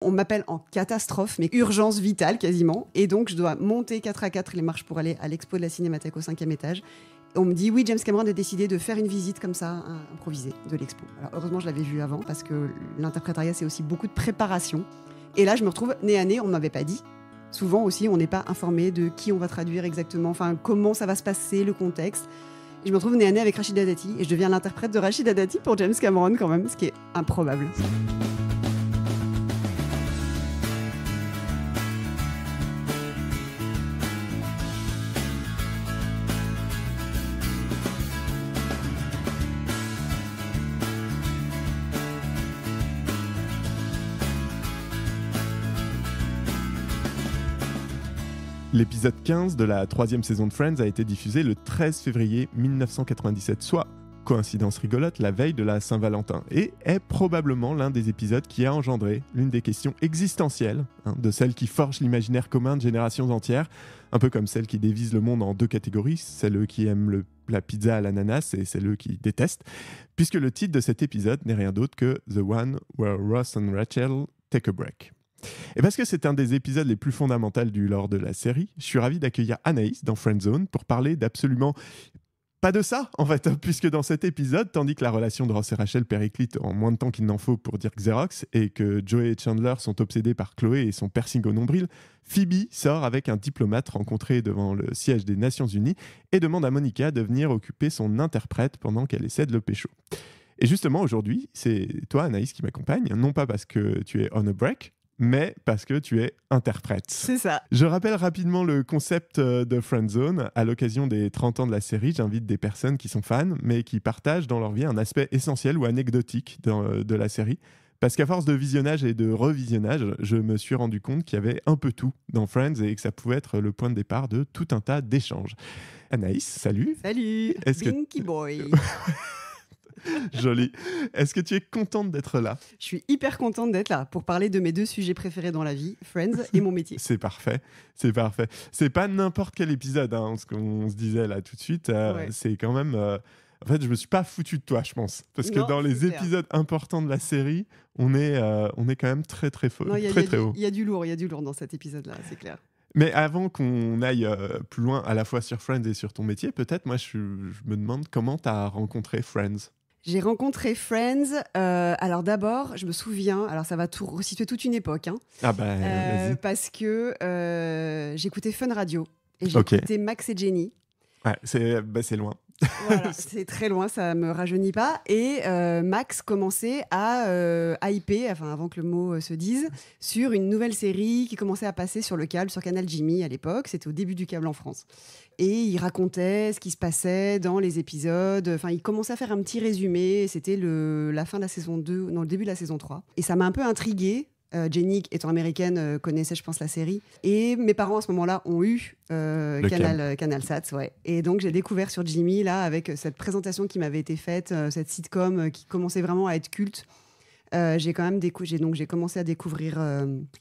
On m'appelle en catastrophe, mais urgence vitale quasiment. Et donc, je dois monter 4x4 les marches pour aller à l'expo de la Cinémathèque au 5e étage. On me dit, oui, James Cameron a décidé de faire une visite comme ça, improvisée, de l'expo. Alors, heureusement, je l'avais vu avant, parce que l'interprétariat, c'est aussi beaucoup de préparation. Et là, je me retrouve nez à nez, on ne m'avait pas dit. Souvent aussi, on n'est pas informé de qui on va traduire exactement, enfin, comment ça va se passer, le contexte. Et je me retrouve nez à nez avec Rachida Dati, et je deviens l'interprète de Rachida Dati pour James Cameron, quand même, ce qui est improbable. L'épisode 15 de la 3e saison de Friends a été diffusé le 13 février 1997, soit, coïncidence rigolote, la veille de la Saint-Valentin, et est probablement l'un des épisodes qui a engendré l'une des questions existentielles, de celles qui forgent l'imaginaire commun de générations entières, un peu comme celles qui dévisent le monde en deux catégories, celles qui aiment la pizza à l'ananas et celles qui détestent, puisque le titre de cet épisode n'est rien d'autre que « The One Where Ross and Rachel Take a Break ». Et parce que c'est un des épisodes les plus fondamentaux du lore de la série, je suis ravi d'accueillir Anaïs dans Friendzone pour parler d'absolument pas de ça, en fait, puisque dans cet épisode, tandis que la relation de Ross et Rachel périclite en moins de temps qu'il n'en faut pour dire Xerox, et que Joey et Chandler sont obsédés par Chloé et son piercing au nombril, Phoebe sort avec un diplomate rencontré devant le siège des Nations Unies et demande à Monica de venir occuper son interprète pendant qu'elle essaie de le pécho. Et justement, aujourd'hui, c'est toi, Anaïs, qui m'accompagne, non pas parce que tu es on a break, mais parce que tu es interprète. C'est ça. Je rappelle rapidement le concept de Friendzone. À l'occasion des 30 ans de la série, j'invite des personnes qui sont fans, mais qui partagent dans leur vie un aspect essentiel ou anecdotique de la série. Parce qu'à force de visionnage et de revisionnage, je me suis rendu compte qu'il y avait un peu tout dans Friends et que ça pouvait être le point de départ de tout un tas d'échanges. Anaïs, salut. Salut, Binky Boy. Joli. Est-ce que tu es contente d'être là ? Je suis hyper contente d'être là pour parler de mes deux sujets préférés dans la vie, Friends et mon métier. C'est parfait, c'est parfait. C'est pas n'importe quel épisode, ce qu'on se disait là tout de suite. Ouais. C'est quand même... En fait, je me suis pas foutu de toi, je pense. Parce que Non, dans les clair. épisodes importants de la série, on est quand même très très faux, très haut. Il y a du lourd dans cet épisode-là, c'est clair. Mais avant qu'on aille plus loin, à la fois sur Friends et sur ton métier, peut-être, moi, je me demande comment tu as rencontré Friends. J'ai rencontré Friends. Alors d'abord, je me souviens, alors ça va resituer toute une époque, Vas-y. parce que j'écoutais Fun Radio et j'écoutais Max et Jenny. Ouais, c'est loin. Voilà, c'est très loin, ça me rajeunit pas. Et Max commençait à hyper, enfin avant que le mot se dise, sur une nouvelle série qui commençait à passer sur le câble, sur Canal Jimmy à l'époque. C'était au début du câble en France. Et il racontait ce qui se passait dans les épisodes. Enfin, il commençait à faire un petit résumé. C'était la fin de la saison 2, non, le début de la saison 3. Et ça m'a un peu intriguée. Jenny, étant américaine, connaissait, je pense, la série. Et mes parents, à ce moment-là, ont eu CanalSat. Ouais. Et donc, j'ai découvert sur Jimmy, là, avec cette présentation qui m'avait été faite, cette sitcom qui commençait vraiment à être culte. J'ai commencé à découvrir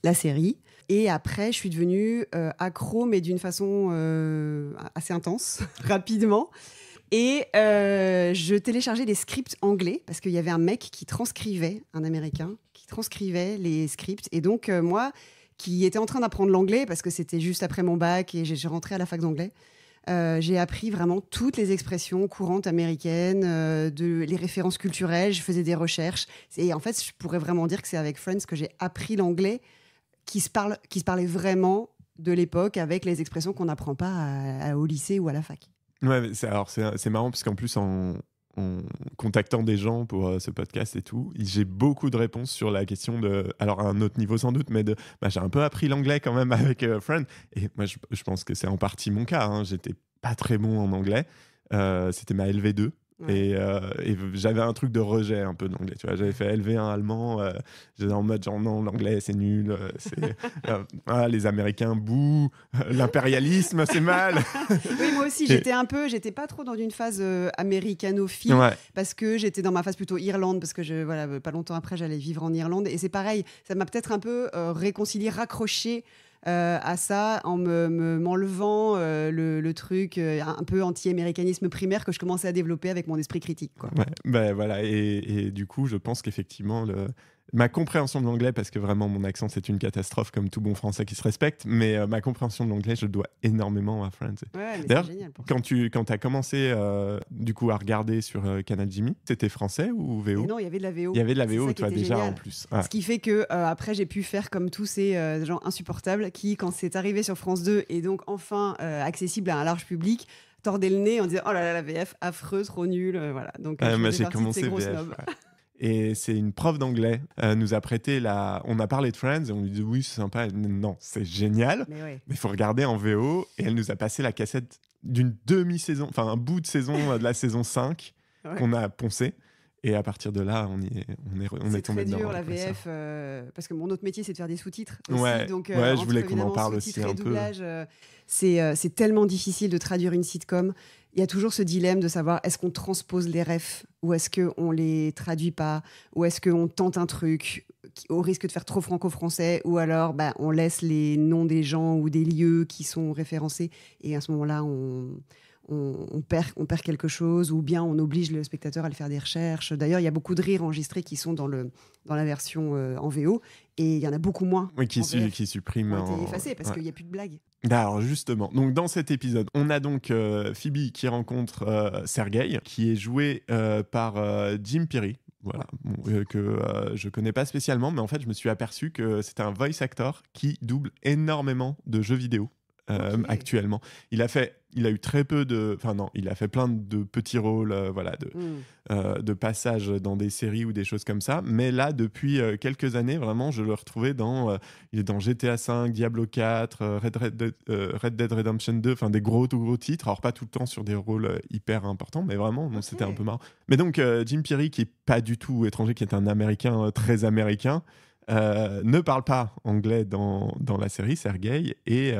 la série. Et après, je suis devenue accro, mais d'une façon assez intense, rapidement. Et je téléchargeais des scripts anglais, parce qu'il y avait un mec qui transcrivait, un Américain, qui transcrivait les scripts. Et donc, moi, qui étais en train d'apprendre l'anglais, parce que c'était juste après mon bac et j'ai rentré à la fac d'anglais, j'ai appris vraiment toutes les expressions courantes américaines, les références culturelles, je faisais des recherches. Et en fait, je pourrais vraiment dire que c'est avec Friends que j'ai appris l'anglais qui se parlait vraiment de l'époque avec les expressions qu'on n'apprend pas au lycée ou à la fac. Ouais, mais c'est marrant parce qu'en plus, en contactant des gens pour ce podcast et tout, j'ai beaucoup de réponses sur la question de... Alors, à un autre niveau sans doute, mais j'ai un peu appris l'anglais quand même avec Friends. Et moi, je pense que c'est en partie mon cas. J'étais pas très bon en anglais. C'était ma LV2. Ouais. Et j'avais un truc de rejet un peu de l'anglais, tu vois. J'avais fait LV1 allemand, j'étais en mode genre non, l'anglais c'est nul, les Américains bouh, l'impérialisme c'est mal. Oui, moi aussi j'étais pas trop dans une phase américanophile, parce que j'étais dans ma phase plutôt Irlande, parce que pas longtemps après j'allais vivre en Irlande, et c'est pareil, ça m'a peut-être un peu réconcilié, raccroché à ça, en m'enlevant le truc un peu anti-américanisme primaire que je commençais à développer avec mon esprit critique, quoi. Ouais, voilà, et du coup je pense qu'effectivement Ma compréhension de l'anglais, parce que vraiment mon accent c'est une catastrophe comme tout bon français qui se respecte, mais ma compréhension de l'anglais, je dois énormément à Friends. Ouais, mais D'ailleurs, c'est génial pour ça. quand tu as commencé du coup à regarder sur Canal Jimmy, c'était français ou VO? Et non, il y avait de la VO. Il y avait de la C'est VO, ça tu qui vois, était déjà génial. en plus. Ah. Ce qui fait que après j'ai pu faire comme tous ces gens insupportables qui, quand c'est arrivé sur France 2 et donc enfin accessible à un large public, tordaient le nez en disant oh là là, la VF affreux, trop nul, voilà. Donc je Moi faisais j'ai partie de ces commencé gros VF. snobs. Ouais. Et c'est une prof d'anglais nous a prêté on a parlé de Friends et on lui dit oui c'est sympa. Non, c'est génial, Mais ouais. mais il faut regarder en VO. Et elle nous a passé la cassette d'une demi-saison, enfin un bout de saison de la saison 5 Ouais. qu'on a poncé. Et à partir de là, on C'est est tombé très dedans. dur la après ça. VF parce que mon autre métier c'est de faire des sous-titres aussi. Ouais, Donc, ouais, je entre, voulais qu'on en évidemment, parle aussi sous-titres et un peu. doublage, c'est tellement difficile de traduire une sitcom. Il y a toujours ce dilemme de savoir est-ce qu'on transpose les refs ou est-ce qu'on les traduit pas ou est-ce qu'on tente un truc au risque de faire trop franco-français ou alors on laisse les noms des gens ou des lieux qui sont référencés et à ce moment-là on perd quelque chose ou bien on oblige le spectateur à aller faire des recherches. D'ailleurs, il y a beaucoup de rires enregistrés qui sont dans la version en VO et il y en a beaucoup moins Oui, qui en VF supprime. qui ont été effacés parce qu'il n'y a plus de blagues. Alors justement, donc dans cet épisode, on a donc Phoebe qui rencontre Sergei, qui est joué par Jim Pirri. Voilà, que je connais pas spécialement, mais en fait, je me suis aperçu que c'était un voice actor qui double énormément de jeux vidéo. Actuellement, il a eu très peu il a fait plein de petits rôles, de passages dans des séries ou des choses comme ça. Mais là, depuis quelques années, vraiment, je le retrouvais il est dans GTA 5, Diablo 4, Red Dead Redemption 2, enfin des gros titres. Alors pas tout le temps sur des rôles hyper importants, mais vraiment, c'était un peu marrant. Mais donc Jim Pirri, qui est pas du tout étranger, qui est un Américain très américain. Ne parle pas anglais dans la série, Sergei, et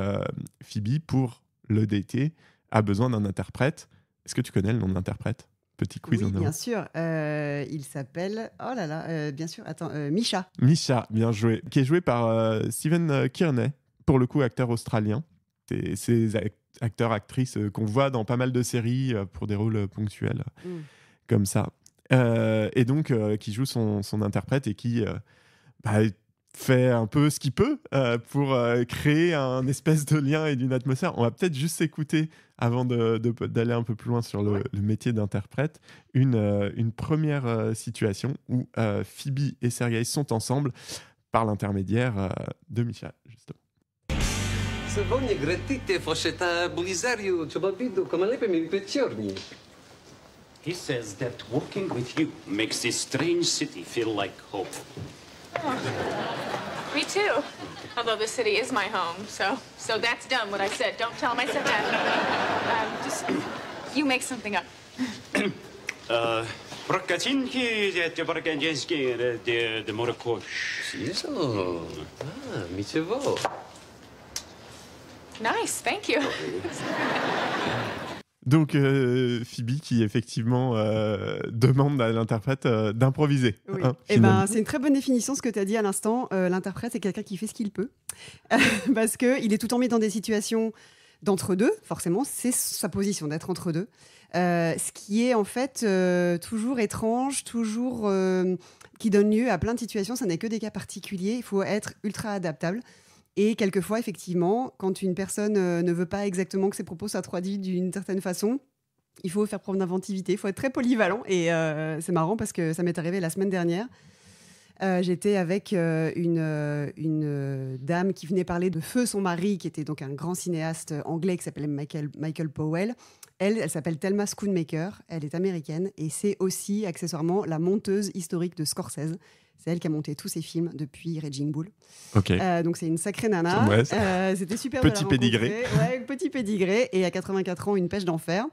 Phoebe, pour le dater, a besoin d'un interprète. Est-ce que tu connais le nom de l'interprète? Petit quiz Oui, en bien avant. sûr. Il s'appelle, bien sûr, Misha. Misha, bien joué, qui est joué par Stephen Kearney, pour le coup acteur australien. C'est ces acteurs-actrices qu'on voit dans pas mal de séries pour des rôles ponctuels, comme ça. Et donc, qui joue son interprète et qui... fait un peu ce qu'il peut pour créer un espèce de lien et d'une atmosphère. On va peut-être juste s'écouter avant d'aller un peu plus loin sur le métier d'interprète. Une première situation où Phoebe et Sergei sont ensemble par l'intermédiaire de Micha, justement. Sognie gretite foszeta blizariu, ciobabidu, kamalepe mi peciorni. He says that working with you makes this strange city feel like home. Me too. Although the city is my home, so that's done. What I said. Don't tell him I said that. Just you make something up. Prokatynki, te prokatynski, de morokosh. Jezu. Miciewo. Nice, thank you. Donc Phoebe qui effectivement demande à l'interprète d'improviser. Oui. Hein, c'est une très bonne définition ce que tu as dit à l'instant. L'interprète, c'est quelqu'un qui fait ce qu'il peut. Parce qu'il est tout le temps mis dans des situations d'entre-deux. Forcément, c'est sa position d'être entre deux. Ce qui est en fait toujours étrange, toujours qui donne lieu à plein de situations. Ça n'est que des cas particuliers. Il faut être ultra adaptable. Et quelquefois, effectivement, quand une personne ne veut pas exactement que ses propos soient traduits d'une certaine façon, il faut faire preuve d'inventivité, il faut être très polyvalent. Et c'est marrant parce que ça m'est arrivé la semaine dernière. J'étais avec une dame qui venait parler de Feu, son mari, qui était donc un grand cinéaste anglais qui s'appelait Michael Powell. Elle s'appelle Thelma Schoonmaker, elle est américaine et c'est aussi accessoirement la monteuse historique de Scorsese. C'est elle qui a monté tous ses films depuis Raging Bull. Ok. Donc c'est une sacrée nana. Ouais, c'était super petit de la pédigré. rencontrer. Ouais, petit pédigré. Et à 84 ans, une pêche d'enfer.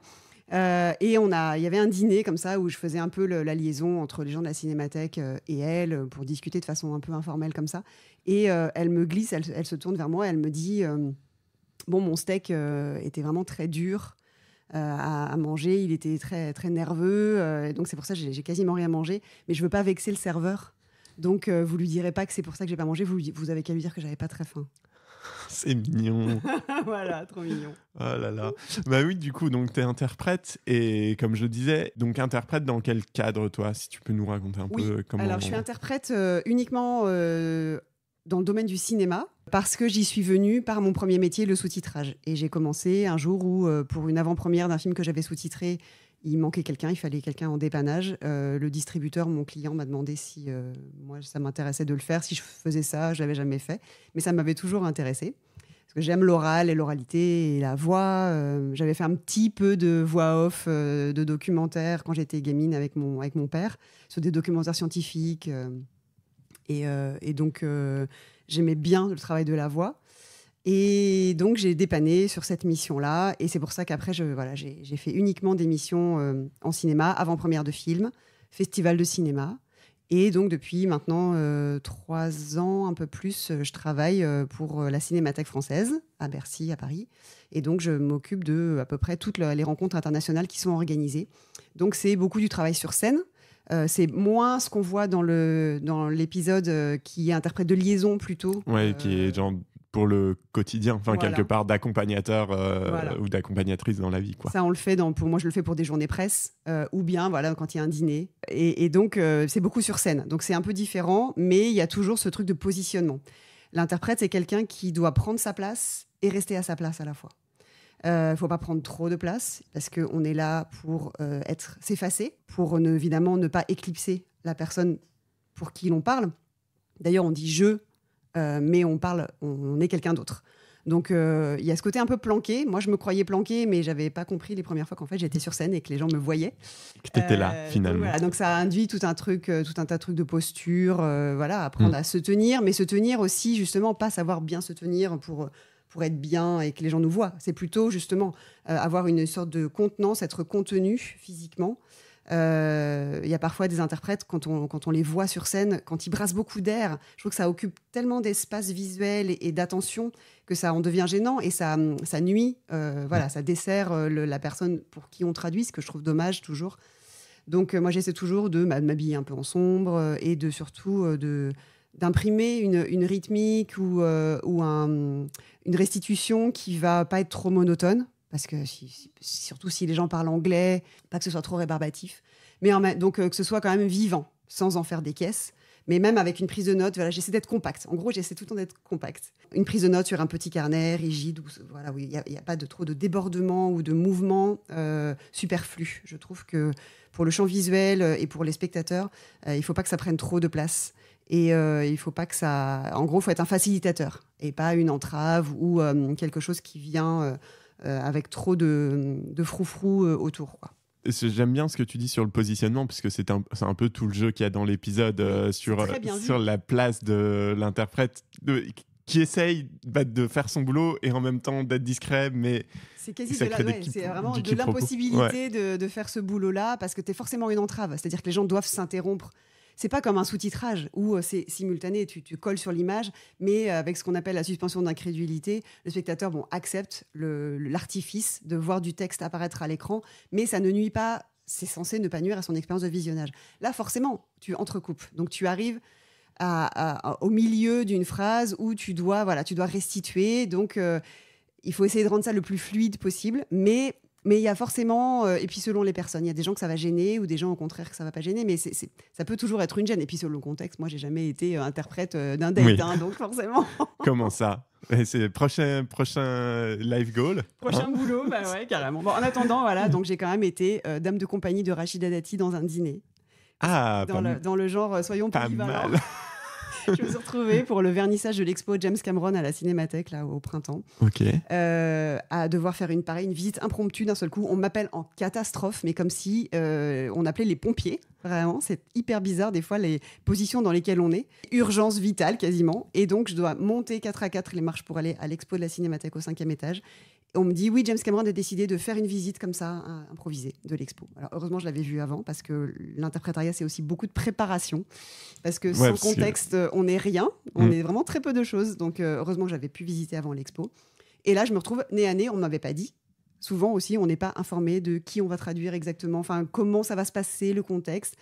Et il y avait un dîner comme ça où je faisais un peu la liaison entre les gens de la Cinémathèque et elle pour discuter de façon un peu informelle comme ça. Et elle me glisse, elle se tourne vers moi et elle me dit mon steak était vraiment très dur à manger, il était très, très nerveux. Donc c'est pour ça que j'ai quasiment rien mangé. Mais je veux pas vexer le serveur. Donc, vous lui direz pas que c'est pour ça que j'ai pas mangé. Vous avez qu'à lui dire que j'avais pas très faim. C'est mignon. Voilà, trop mignon. Oh là là. Bah oui, du coup, donc t'es interprète et comme je le disais, donc interprète dans quel cadre toi, si tu peux nous raconter un peu comment. Alors je suis interprète uniquement dans le domaine du cinéma parce que j'y suis venue par mon premier métier, le sous-titrage. Et j'ai commencé un jour où, pour une avant-première d'un film que j'avais sous-titré, il manquait quelqu'un, il fallait quelqu'un en dépannage. Le distributeur, mon client, m'a demandé si moi ça m'intéressait de le faire, si je faisais ça, je l'avais jamais fait, mais ça m'avait toujours intéressé. Parce que j'aime l'oral et l'oralité et la voix. J'avais fait un petit peu de voix off, de documentaires quand j'étais gamine avec mon père, sur des documentaires scientifiques. Et donc, j'aimais bien le travail de la voix. Et donc, j'ai dépanné sur cette mission-là. Et c'est pour ça qu'après, j'ai fait uniquement des missions en cinéma, avant-première de film, festival de cinéma. Et donc, depuis maintenant 3 ans, un peu plus, je travaille pour la Cinémathèque française, à Bercy, à Paris. Et donc, je m'occupe de à peu près toutes les rencontres internationales qui sont organisées. Donc, c'est beaucoup du travail sur scène. C'est moins ce qu'on voit dans l'épisode qui est interprète de liaison plutôt. Ouais, qui est genre pour le quotidien, enfin Voilà. quelque part d'accompagnateur Voilà. ou d'accompagnatrice dans la vie, quoi. Ça, on le fait pour moi, je le fais pour des journées presse ou bien voilà quand il y a un dîner. Et donc, c'est beaucoup sur scène. Donc, c'est un peu différent, mais il y a toujours ce truc de positionnement. L'interprète, c'est quelqu'un qui doit prendre sa place et rester à sa place à la fois. Il ne faut pas prendre trop de place parce qu'on est là pour s'effacer, pour évidemment ne pas éclipser la personne pour qui l'on parle. D'ailleurs, on dit « je », mais on est quelqu'un d'autre. Donc, il y a ce côté un peu planqué. Moi, je me croyais planquée, mais je n'avais pas compris les premières fois qu'en fait, j'étais sur scène et que les gens me voyaient. Que tu étais là, finalement. Donc, ça induit tout un tas de trucs de posture, apprendre à se tenir, mais se tenir aussi, justement, pas savoir bien se tenir pour être bien et que les gens nous voient. C'est plutôt, justement, avoir une sorte de contenance, être contenu physiquement. Il y a parfois des interprètes, quand on les voit sur scène, quand ils brassent beaucoup d'air, je trouve que ça occupe tellement d'espace visuel et d'attention que ça en devient gênant et ça nuit, ça dessert la personne pour qui on traduit, ce que je trouve dommage toujours. Donc moi j'essaie toujours de m'habiller un peu en sombre et surtout d'imprimer une rythmique ou une restitution qui va pas être trop monotone. Parce que surtout si les gens parlent anglais, pas que ce soit trop rébarbatif, mais donc que ce soit quand même vivant, sans en faire des caisses. Mais même avec une prise de notes, j'essaie d'être compacte. En gros, j'essaie tout le temps d'être compacte. Une prise de notes sur un petit carnet rigide, où il n'y a pas trop de débordement ou de mouvement superflu. Je trouve que pour le champ visuel et pour les spectateurs, il ne faut pas que ça prenne trop de place. Et il faut pas que ça... En gros, il faut être un facilitateur et pas une entrave ou quelque chose qui vient... avec trop de froufrou autour, quoi. J'aime bien ce que tu dis sur le positionnement, puisque c'est un peu tout le jeu qu'il y a dans l'épisode sur la place de l'interprète qui essaye de faire son boulot et en même temps d'être discret, mais c'est quasi c'est vraiment de l'impossibilité de faire ce boulot-là parce que tu es forcément une entrave. C'est-à-dire que les gens doivent s'interrompre. C'est pas comme un sous-titrage où c'est simultané, tu colles sur l'image, mais avec ce qu'on appelle la suspension d'incrédulité, le spectateur accepte l'artifice de voir du texte apparaître à l'écran, mais ça ne nuit pas, c'est censé ne pas nuire à son expérience de visionnage. Là, forcément, tu entrecoupes. Donc, tu arrives au milieu d'une phrase où tu dois restituer. Donc, il faut essayer de rendre ça le plus fluide possible, mais il y a forcément, et puis selon les personnes, il y a des gens que ça va gêner ou des gens au contraire que ça va pas gêner, mais ça peut toujours être une gêne. Et puis selon le contexte, moi j'ai jamais été interprète d'un date, donc forcément. Comment ça? C'est prochain live goal. Prochain boulot, ouais, carrément. Bon, en attendant, donc j'ai quand même été dame de compagnie de Rachida Dati dans un dîner. Ah, dans le genre soyons polyvalents. Mal. Je me suis retrouvée pour le vernissage de l'expo James Cameron à la Cinémathèque là au printemps. Ok. À devoir faire une visite impromptue d'un seul coup. On m'appelle en catastrophe, mais comme si on appelait les pompiers. Vraiment, c'est hyper bizarre des fois les positions dans lesquelles on est. Urgence vitale quasiment. Et donc je dois monter 4x4 les marches pour aller à l'expo de la Cinémathèque au 5e étage. On me dit, oui, James Cameron a décidé de faire une visite comme ça, improvisée, de l'expo. Alors, heureusement, je l'avais vu avant, parce que l'interprétariat, c'est aussi beaucoup de préparation. Parce que sans contexte, on n'est rien. On est vraiment très peu de choses. Donc, heureusement, j'avais pu visiter avant l'expo. Et là, je me retrouve nez à nez, on ne m'avait pas dit. Souvent aussi, on n'est pas informé de qui on va traduire exactement, enfin, comment ça va se passer, le contexte.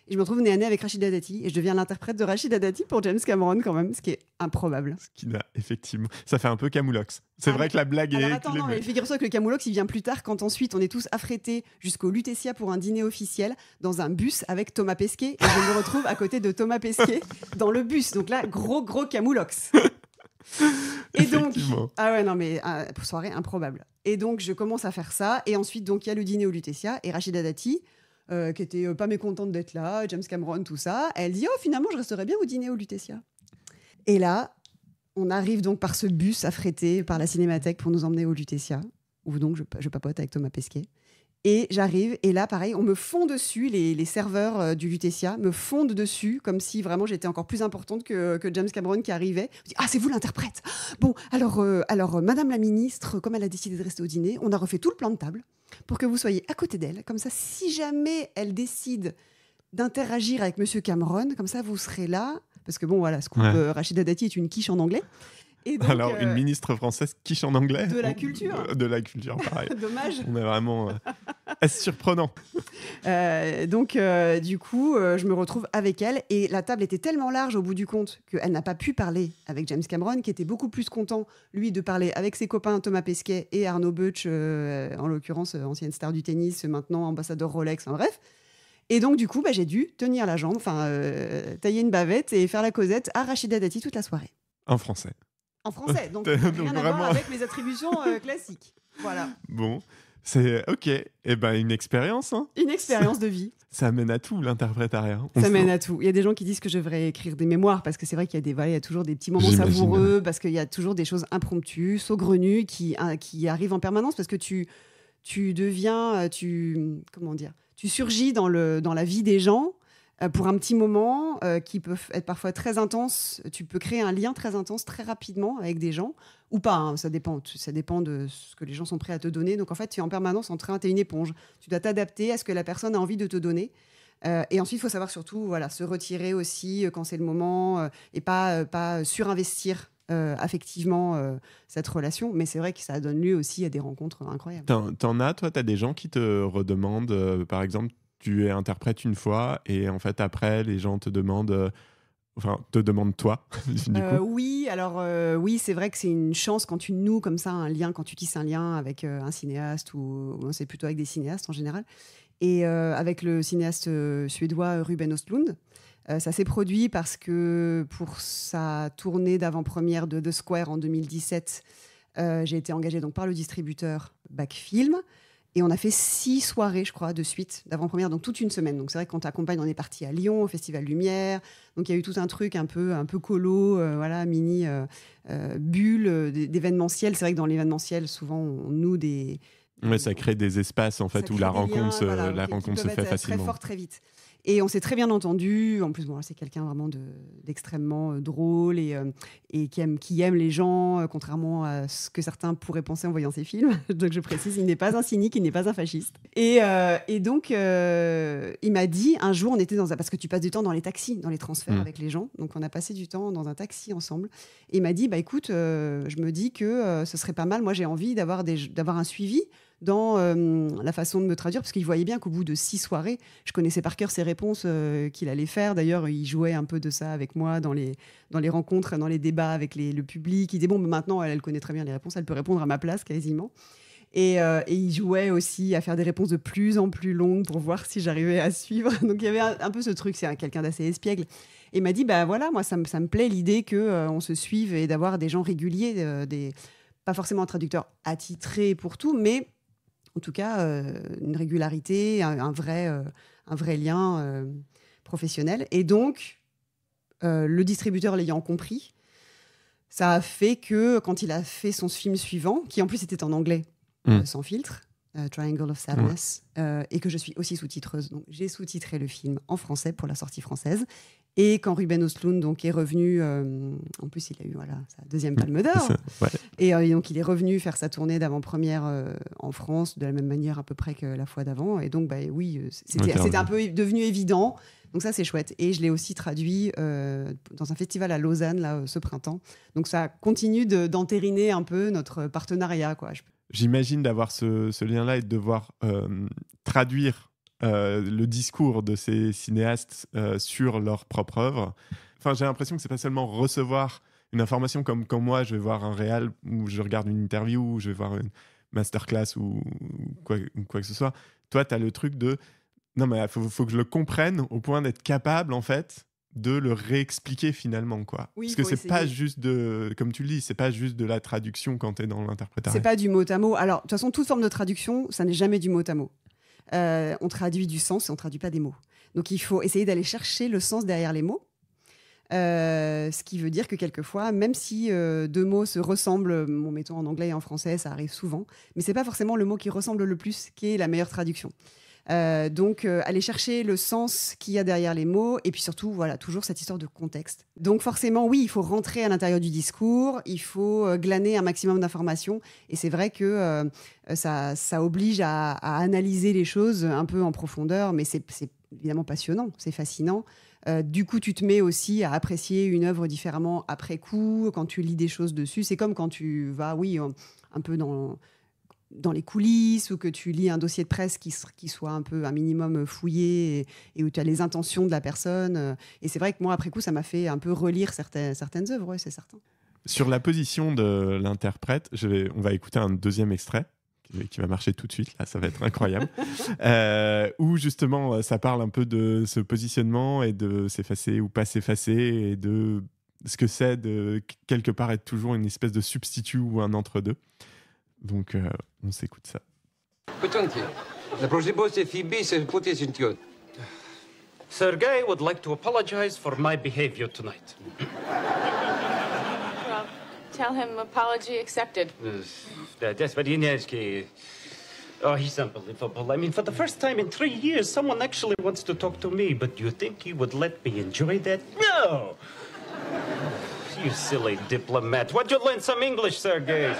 Et je me retrouve nez à nez avec Rachida Dati et je deviens l'interprète de Rachida Dati pour James Cameron quand même, ce qui est improbable. Ce qui n'a effectivement... Ça fait un peu Camoulox. C'est vrai que la blague Alors est... attends, non, mais figure-toi que le Camoulox, il vient plus tard quand ensuite on est tous affrétés jusqu'au Lutetia pour un dîner officiel dans un bus avec Thomas Pesquet et je me retrouve à côté de Thomas Pesquet dans le bus. Donc là, gros Camoulox. Et donc, ah ouais, non, mais soirée improbable. Et donc, je commence à faire ça. Et ensuite, donc, il y a le dîner au Lutetia. Et Rachida Dati, qui était pas mécontente d'être là, James Cameron, tout ça, elle dit « Oh, finalement, je resterais bien au dîner au Lutetia. » Et là, on arrive donc par ce bus affrété par la Cinémathèque pour nous emmener au Lutetia, où donc je papote avec Thomas Pesquet. Et j'arrive, et là, pareil, on me fond dessus, les serveurs du Lutetia me fondent dessus, comme si vraiment j'étais encore plus importante que James Cameron qui arrivait. Je dis, ah, c'est vous l'interprète. Bon, alors Madame la ministre, comme elle a décidé de rester au dîner, on a refait tout le plan de table pour que vous soyez à côté d'elle. Comme ça, si jamais elle décide d'interagir avec Monsieur Cameron, comme ça, vous serez là. Parce que bon, voilà, scoop, Rachida Dati est une quiche en anglais. Et donc, alors, une ministre française quiche en anglais. De la culture. De la culture, pareil. Dommage. On est vraiment... Est-ce surprenant. Donc, du coup, je me retrouve avec elle. Et la table était tellement large au bout du compte qu'elle n'a pas pu parler avec James Cameron, qui était beaucoup plus content, lui, de parler avec ses copains Thomas Pesquet et Arnaud Butch, en l'occurrence, ancienne star du tennis, maintenant ambassadeur Rolex, en bref. Et donc, du coup, j'ai dû tenir la jambe, tailler une bavette et faire la causette à Rachida Dati toute la soirée. En français. En français, donc rien à voir avec mes attributions classiques. Voilà. Bon, c'est ok. Eh ben, une expérience. Hein. Une expérience de vie. Ça mène à tout, l'interprétariat. Ça mène à tout. Il y a des gens qui disent que je devrais écrire des mémoires, parce que c'est vrai qu'il y a, il y a toujours des petits moments savoureux, parce qu'il y a toujours des choses impromptues, saugrenues, qui arrivent en permanence, parce que tu deviens... comment dire ? Tu surgis dans la vie des gens pour un petit moment qui peut être parfois très intense. Tu peux créer un lien très intense très rapidement avec des gens ou pas, hein, ça dépend de ce que les gens sont prêts à te donner. Donc en fait, tu es en permanence en train, tu es une éponge. Tu dois t'adapter à ce que la personne a envie de te donner. Et ensuite, il faut savoir surtout se retirer aussi quand c'est le moment et pas surinvestir affectivement cette relation. Mais c'est vrai que ça donne lieu aussi à des rencontres incroyables. T'en as, toi, t'as des gens qui te redemandent, par exemple, tu es interprète une fois et en fait après les gens te demandent toi du coup. Oui, alors oui, c'est vrai que c'est une chance quand tu noues comme ça un lien, quand tu tisses un lien avec un cinéaste ou c'est plutôt avec des cinéastes en général. Et avec le cinéaste suédois Ruben Östlund, ça s'est produit parce que pour sa tournée d'avant-première de The Square en 2017, j'ai été engagée donc par le distributeur Backfilm. Et on a fait 6 soirées, je crois, de suite, d'avant-première, donc toute une semaine. Donc c'est vrai que quand tu accompagnes, on est parti à Lyon, au Festival Lumière. Donc il y a eu tout un truc un peu colo, mini bulle d'événementiel. C'est vrai que dans l'événementiel, souvent, on noue des... Mais ça crée des espaces, en fait, où la rencontre se fait facilement. Très fort, très vite. Et on s'est très bien entendu. En plus, c'est quelqu'un vraiment d'extrêmement drôle et qui aime les gens, contrairement à ce que certains pourraient penser en voyant ses films. Donc, je précise, il n'est pas un cynique, il n'est pas un fasciste. Et donc, il m'a dit, un jour, on était parce que tu passes du temps dans les taxis, dans les transferts avec les gens. Donc, on a passé du temps dans un taxi ensemble. Et il m'a dit, écoute, je me dis que ce serait pas mal. Moi, j'ai envie d'avoir un suivi dans la façon de me traduire, parce qu'il voyait bien qu'au bout de 6 soirées, je connaissais par cœur ses réponses qu'il allait faire. D'ailleurs, il jouait un peu de ça avec moi dans les rencontres, dans les débats avec le public. Il disait, maintenant, elle connaît très bien les réponses, elle peut répondre à ma place quasiment. Et il jouait aussi à faire des réponses de plus en plus longues pour voir si j'arrivais à suivre. Donc, il y avait un peu ce truc, c'est quelqu'un d'assez espiègle. Et il m'a dit, moi, ça me plaît l'idée qu'on se suive et d'avoir des gens réguliers, pas forcément un traducteur attitré pour tout, mais en tout cas, une régularité, un vrai lien professionnel. Et donc, le distributeur l'ayant compris, ça a fait que quand il a fait son film suivant, qui en plus était en anglais, sans filtre, Triangle of Sadness, et que je suis aussi sous-titreuse, donc j'ai sous-titré le film en français pour la sortie française. Et quand Ruben Östlund donc est revenu, en plus il a eu sa 2e Palme d'Or, et donc il est revenu faire sa tournée d'avant-première en France de la même manière à peu près que la fois d'avant, et donc c'était un peu devenu évident, donc ça c'est chouette. Et je l'ai aussi traduit dans un festival à Lausanne là, ce printemps, donc ça continue d'entériner un peu notre partenariat, quoi. J'imagine d'avoir ce lien-là et de devoir traduire le discours de ces cinéastes sur leur propre œuvre. Enfin, j'ai l'impression que c'est pas seulement recevoir une information comme quand moi je vais voir un réal ou je regarde une interview ou je vais voir une masterclass ou quoi que ce soit. Toi, tu as le truc de non, mais faut que je le comprenne au point d'être capable, en fait, de le réexpliquer finalement, quoi. Oui, parce que c'est essayer. pas juste comme tu le dis, c'est pas juste de la traduction quand tu es dans l'interprétation. C'est pas du mot à mot. Alors, de toute façon, toute forme de traduction, ça n'est jamais du mot à mot. On traduit du sens et on traduit pas des mots. Donc, il faut essayer d'aller chercher le sens derrière les mots. Ce qui veut dire que quelquefois, même si deux mots se ressemblent, mettons en anglais et en français, ça arrive souvent, mais c'est pas forcément le mot qui ressemble le plus qui est la meilleure traduction. Donc, aller chercher le sens qu'il y a derrière les mots, et puis surtout, voilà, toujours cette histoire de contexte. Donc, forcément, oui, il faut rentrer à l'intérieur du discours, il faut glaner un maximum d'informations, et c'est vrai que ça oblige à analyser les choses un peu en profondeur, mais c'est évidemment passionnant, c'est fascinant. Du coup, tu te mets aussi à apprécier une œuvre différemment après coup, quand tu lis des choses dessus. C'est comme quand tu vas, oui, un peu dans les coulisses, ou que tu lis un dossier de presse qui soit un peu un minimum fouillé et où tu as les intentions de la personne. Et c'est vrai que moi, après coup, ça m'a fait un peu relire certaines œuvres, ouais, c'est certain. Sur la position de l'interprète, on va écouter un deuxième extrait qui va marcher tout de suite, là, ça va être incroyable, où justement ça parle un peu de ce positionnement et de s'effacer ou pas s'effacer et de ce que c'est de quelque part être toujours une espèce de substitut ou un entre-deux. Donc on s'écoute ça. Пойдемте. На прожибосе Фиби се потесентьот. Sergei would like to apologize for my behavior tonight. Well, tell him apology accepted. That's Vadinevsky. Oh, he's unbelievable. I mean, for the first time in 3 years, someone actually wants to talk to me. But do you think he would let me enjoy that? No! You silly diplomat. Why'd you learn some English, Sergei?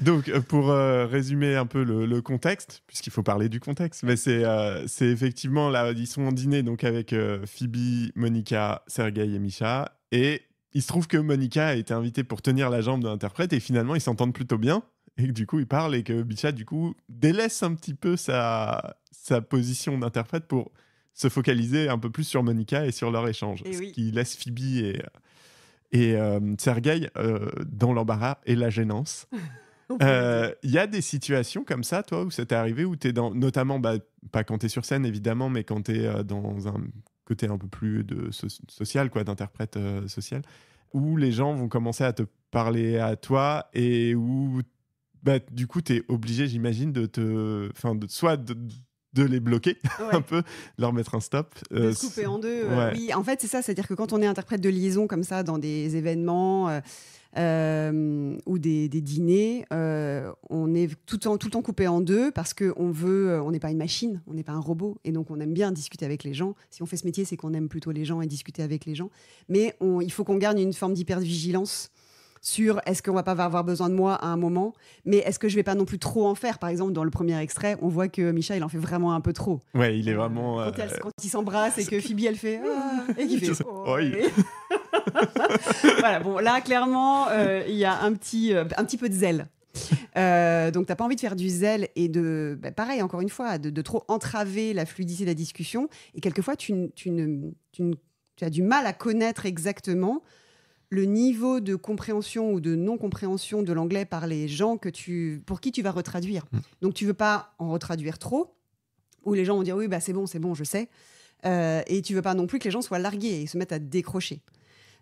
Donc, pour résumer un peu le contexte, puisqu'il faut parler du contexte, mais c'est effectivement, là, ils sont en dîner donc, avec Phoebe, Monica, Sergei et Misha, et il se trouve que Monica a été invitée pour tenir la jambe de l'interprète, et finalement, ils s'entendent plutôt bien, et que du coup, ils parlent, et que Misha, du coup, délaisse un petit peu sa position d'interprète pour se focaliser un peu plus sur Monica et sur leur échange, Et ce oui. qui laisse Phoebe et Sergei dans l'embarras et la gênance. Il y a des situations comme ça, toi, où ça t'est arrivé, où t'es dans, notamment, pas quand t'es sur scène, évidemment, mais quand t'es dans un côté un peu plus social, quoi, d'interprète social, où les gens vont commencer à te parler à toi et où, du coup, t'es obligé, j'imagine, soit de les bloquer un peu, leur mettre un stop. De se couper en deux. Ouais. Oui, en fait, c'est ça. C'est-à-dire que quand on est interprète de liaison comme ça dans des événements ou des dîners, on est tout le temps coupé en deux parce qu'on n'est pas une machine, on n'est pas un robot. Et donc, on aime bien discuter avec les gens. Si on fait ce métier, c'est qu'on aime plutôt les gens et discuter avec les gens. Mais il faut qu'on garde une forme d'hypervigilance sur est-ce qu'on va pas avoir besoin de moi à un moment, mais est-ce que je vais pas non plus trop en faire. Par exemple, dans le premier extrait, on voit que Misha, il en fait vraiment un peu trop. Ouais, il est vraiment... Quand ils s'embrassent et que Phoebe, elle fait... et qu'il fait... Oui. Voilà, bon, là, clairement, il y a un petit peu de zèle. Donc, t'as pas envie de faire du zèle et pareil, encore une fois, de trop entraver la fluidité de la discussion. Et quelquefois, tu as du mal à connaître exactement le niveau de compréhension ou de non-compréhension de l'anglais par les gens pour qui tu vas retraduire. Donc, tu veux pas en retraduire trop, où les gens vont dire « oui, c'est bon, je sais ». Et tu veux pas non plus que les gens soient largués et se mettent à décrocher.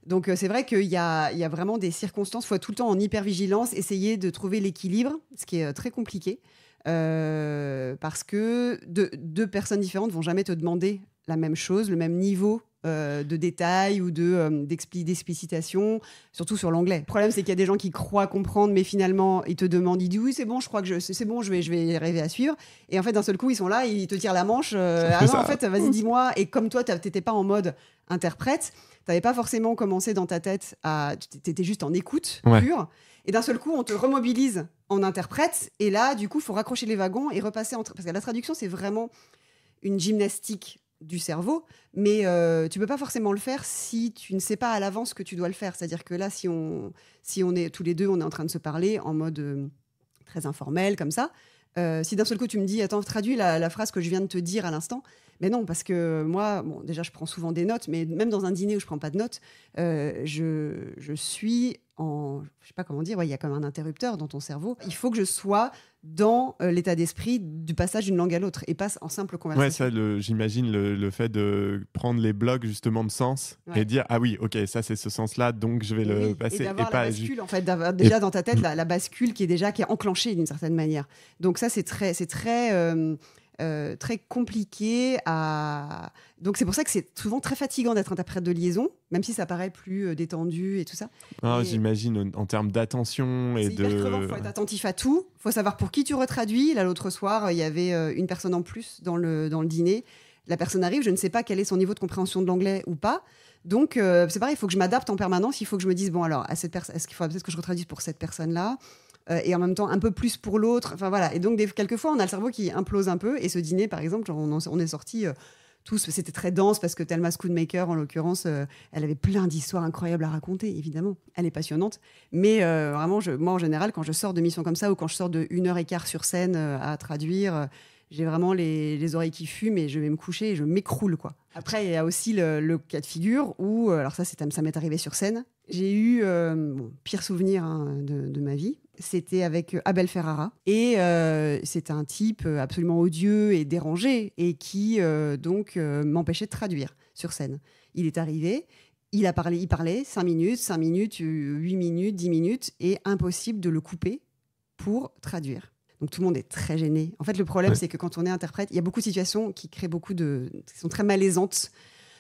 Donc, c'est vrai qu'il y a vraiment des circonstances, il faut être tout le temps en hypervigilance, essayer de trouver l'équilibre, ce qui est très compliqué, parce que deux personnes différentes vont jamais te demander la même chose, le même niveau de détails ou d'explicitation, surtout sur l'anglais. Le problème, c'est qu'il y a des gens qui croient comprendre, mais finalement, ils te demandent, ils disent oui, c'est bon, je crois que c'est bon, je vais arriver à suivre. Et en fait, d'un seul coup, ils sont là, ils te tirent la manche. En fait, vas-y, dis-moi. Et comme toi, t'étais pas en mode interprète, t'avais pas forcément commencé dans ta tête t'étais juste en écoute pure. Et d'un seul coup, on te remobilise en interprète. Et là, du coup, il faut raccrocher les wagons et repasser parce que la traduction, c'est vraiment une gymnastique du cerveau, mais tu peux pas forcément le faire si tu ne sais pas à l'avance que tu dois le faire. C'est-à-dire que là, si on est tous les deux, on est en train de se parler en mode très informel comme ça, Si d'un seul coup tu me dis, attends, traduis la phrase que je viens de te dire à l'instant, mais non, parce que moi, déjà je prends souvent des notes, mais même dans un dîner où je prends pas de notes, je suis je sais pas comment dire, il y a comme un interrupteur dans ton cerveau. Il faut que je sois dans l'état d'esprit du passage d'une langue à l'autre et pas en simple conversation. Ouais, ça, j'imagine le fait de prendre les blocs justement de sens et dire ah oui, ok, ça c'est ce sens-là, donc je vais le passer. Et d'avoir la bascule, en fait, d'avoir déjà dans ta tête la bascule qui est enclenchée d'une certaine manière. Donc ça, c'est très compliqué à... Donc c'est pour ça que c'est souvent très fatigant d'être interprète de liaison, même si ça paraît plus détendu et tout ça. J'imagine en termes d'attention et c'est hyper crevant, il faut être attentif à tout, il faut savoir pour qui tu retraduis. Là, l'autre soir, il y avait une personne en plus dans le dîner. La personne arrive, je ne sais pas quel est son niveau de compréhension de l'anglais ou pas. Donc c'est pareil, il faut que je m'adapte en permanence, il faut que je me dise, bon alors, est-ce qu'il faut peut-être que je retraduise pour cette personne-là et en même temps un peu plus pour l'autre. Enfin voilà. Et donc quelquefois on a le cerveau qui implose un peu. Et ce dîner par exemple, on est sortis tous. C'était très dense parce que Thelma Schoonmaker en l'occurrence, elle avait plein d'histoires incroyables à raconter. Évidemment, elle est passionnante. Mais vraiment, moi en général, quand je sors de missions comme ça ou quand je sors de 1h15 sur scène à traduire. J'ai vraiment les oreilles qui fument et je vais me coucher et je m'écroule, quoi. Après, il y a aussi le cas de figure où, alors ça m'est arrivé sur scène, j'ai eu pire souvenir de ma vie. C'était avec Abel Ferrara et c'est un type absolument odieux et dérangé et qui m'empêchait de traduire sur scène. Il est arrivé, il parlait 5 minutes, 8 minutes, 10 minutes et impossible de le couper pour traduire. Donc tout le monde est très gêné. En fait, le problème, c'est que quand on est interprète, il y a beaucoup de situations qui créent qui sont très malaisantes.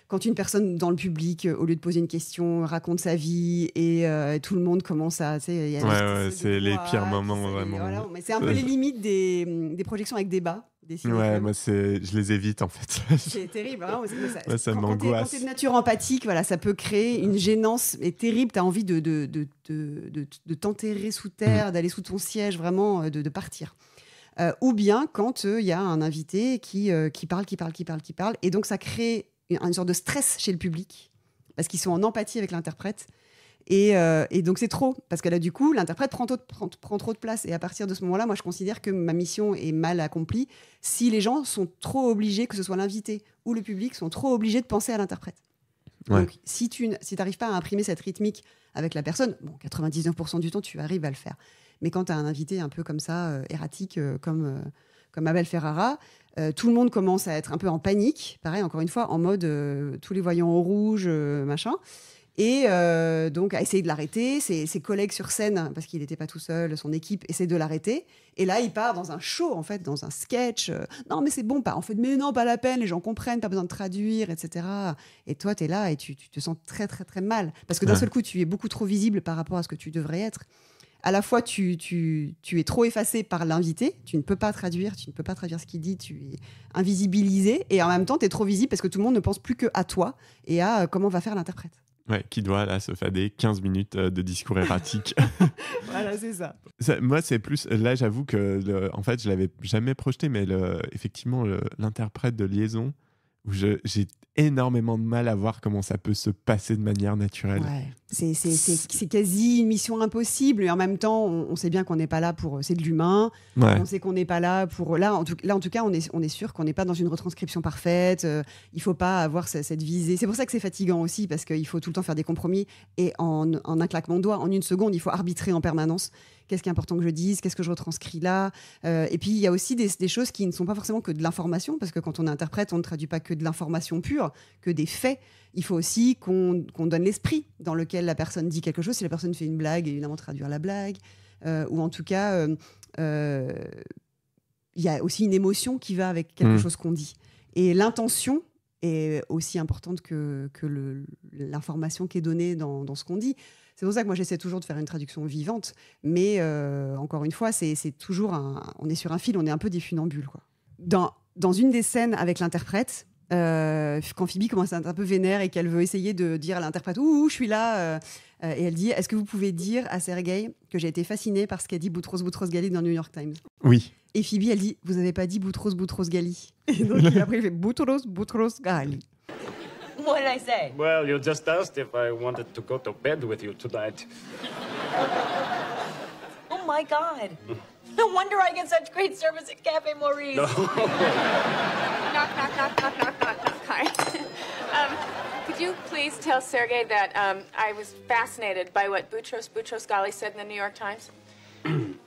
Quand une personne dans le public, au lieu de poser une question, raconte sa vie et tout le monde commence à... c'est les pires moments, vraiment. Voilà, mais c'est un peu les limites des projections avec débat. Ouais, moi, je les évite, en fait. C'est terrible. Hein, ça m'angoisse. Quand t'es de nature empathique, voilà, ça peut créer une gênance terrible. T'as envie de t'enterrer sous terre, d'aller sous ton siège, vraiment, de partir. Ou bien quand il y a un invité qui parle. Et donc, ça crée une sorte de stress chez le public parce qu'ils sont en empathie avec l'interprète. Et donc c'est trop, parce que là du coup l'interprète prend trop de place et à partir de ce moment-là, moi je considère que ma mission est mal accomplie si les gens sont trop obligés, que ce soit l'invité ou le public, sont trop obligés de penser à l'interprète. Donc si tu n'arrives pas à imprimer cette rythmique avec la personne, 99% du temps tu arrives à le faire, mais quand tu as un invité un peu comme ça, erratique, comme Abel Ferrara, tout le monde commence à être un peu en panique, pareil encore une fois, en mode tous les voyants au rouge, machin. Et donc à essayer de l'arrêter, ses collègues sur scène, parce qu'il n'était pas tout seul, son équipe essaie de l'arrêter, et là il part dans un show en fait, dans un sketch, non mais c'est bon, pas, en fait, mais non, pas la peine, les gens comprennent, pas besoin de traduire, etc. Et toi t'es là et tu te sens très très très mal, parce que d'un seul coup tu es beaucoup trop visible par rapport à ce que tu devrais être. À la fois tu es trop effacé par l'invité, tu ne peux pas traduire ce qu'il dit, tu es invisibilisé, et en même temps tu es trop visible parce que tout le monde ne pense plus qu'à toi et à comment va faire l'interprète. Ouais, qui doit là se fader 15 minutes de discours erratique. Voilà, c'est ça. Moi, c'est plus... Là, j'avoue que, en fait, je l'avais jamais projeté, mais effectivement, l'interprète de liaison, où j'ai énormément de mal à voir comment ça peut se passer de manière naturelle. Ouais. C'est quasi une mission impossible, et en même temps, on sait bien qu'on n'est pas là pour... C'est de l'humain, on sait qu'on n'est pas là pour... Là, en tout cas, on est sûr qu'on n'est pas dans une retranscription parfaite, il ne faut pas avoir cette visée. C'est pour ça que c'est fatigant aussi, parce qu'il faut tout le temps faire des compromis, et en un claquement de doigts, en une seconde, il faut arbitrer en permanence. Qu'est-ce qui est important que je dise? Qu'est-ce que je retranscris là? Et puis, il y a aussi des choses qui ne sont pas forcément que de l'information, parce que quand on est interprète, on ne traduit pas que de l'information pure, que des faits. Il faut aussi qu'on donne l'esprit dans lequel la personne dit quelque chose. Si la personne fait une blague, évidemment, traduire la blague. Ou en tout cas, il y a aussi une émotion qui va avec quelque chose qu'on dit. Et l'intention est aussi importante que l'information qui est donnée dans ce qu'on dit. C'est pour ça que moi, j'essaie toujours de faire une traduction vivante. Mais encore une fois, c'est toujours on est sur un fil, on est un peu des funambules, quoi. Dans une des scènes avec l'interprète, quand Phoebe commence à être un peu vénère et qu'elle veut essayer de dire à l'interprète « Ouh, je suis là !» et elle dit « Est-ce que vous pouvez dire à Sergei que j'ai été fascinée par ce qu'a dit Boutros Boutros-Ghali dans New York Times ?» Oui. Et Phoebe, elle dit « Vous n'avez pas dit Boutros Boutros-Ghali ?» Et donc après, il fait « Boutros Boutros-Ghali ». What did I say? Well, you just asked if I wanted to go to bed with you tonight. Oh my God. No wonder I get such great service at Cafe Maurice. Knock, knock, knock, knock, knock, knock, knock. Hi. Could you please tell Sergey that I was fascinated by what Boutros Ghali said in the New York Times? You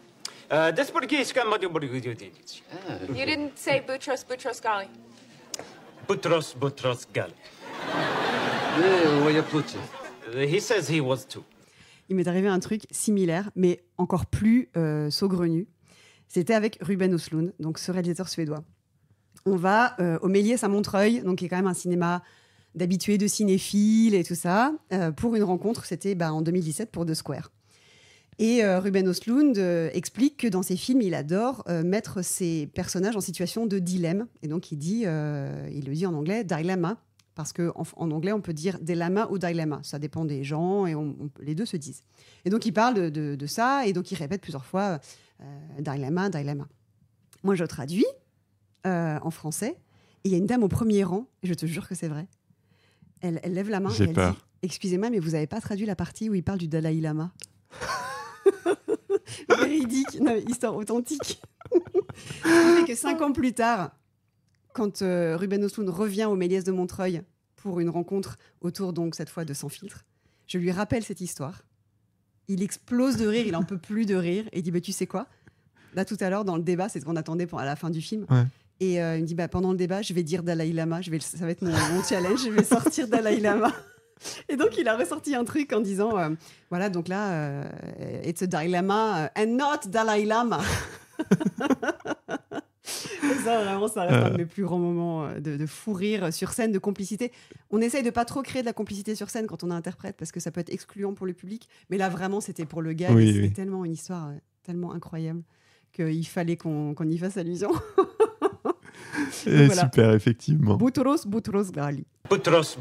didn't say Boutros Ghali. Boutros Ghali. He says he was too. Il m'est arrivé un truc similaire, mais encore plus saugrenu. C'était avec Ruben Östlund, donc ce réalisateur suédois. On va au Méliès à Montreuil, donc qui est quand même un cinéma d'habitués, de cinéphiles et tout ça, pour une rencontre. C'était en 2017 pour The Square. Et Ruben Östlund explique que dans ses films, il adore mettre ses personnages en situation de dilemme. Et donc il le dit en anglais, dilemma, parce qu'en anglais, on peut dire dilemma ou dilemma. Ça dépend des gens et les deux se disent. Et donc il parle de ça et donc il répète plusieurs fois dilemma, dilemma. Moi, je traduis en français et il y a une dame au premier rang, et je te jure que c'est vrai. Elle lève la main et elle dit « Excusez-moi, mais vous n'avez pas traduit la partie où il parle du Dalai Lama ?» Véridique, non, histoire authentique. Ce que 5 ans plus tard, quand Ruben Östlund revient au Méliès de Montreuil pour une rencontre autour, donc cette fois de Sans filtre, je lui rappelle cette histoire. Il explose de rire, il en peut plus de rire, et il dit tu sais quoi ? Là, tout à l'heure, dans le débat, c'est ce qu'on attendait à la fin du film. Ouais. Et il me dit pendant le débat, je vais dire Dalai Lama, ça va être mon challenge, je vais sortir Dalai Lama. Et donc, il a ressorti un truc en disant voilà, donc là, it's a dilemma and not Dalai Lama. Et ça, vraiment, ça reste un de mes plus grands moments de fou rire sur scène, de complicité. On essaye de pas trop créer de la complicité sur scène quand on interprète, parce que ça peut être excluant pour le public. Mais là, vraiment, c'était pour le gars. Oui, c'était tellement une histoire tellement incroyable qu'il fallait qu'on y fasse allusion. Voilà. Super, effectivement. Boutros Ghali. Boutros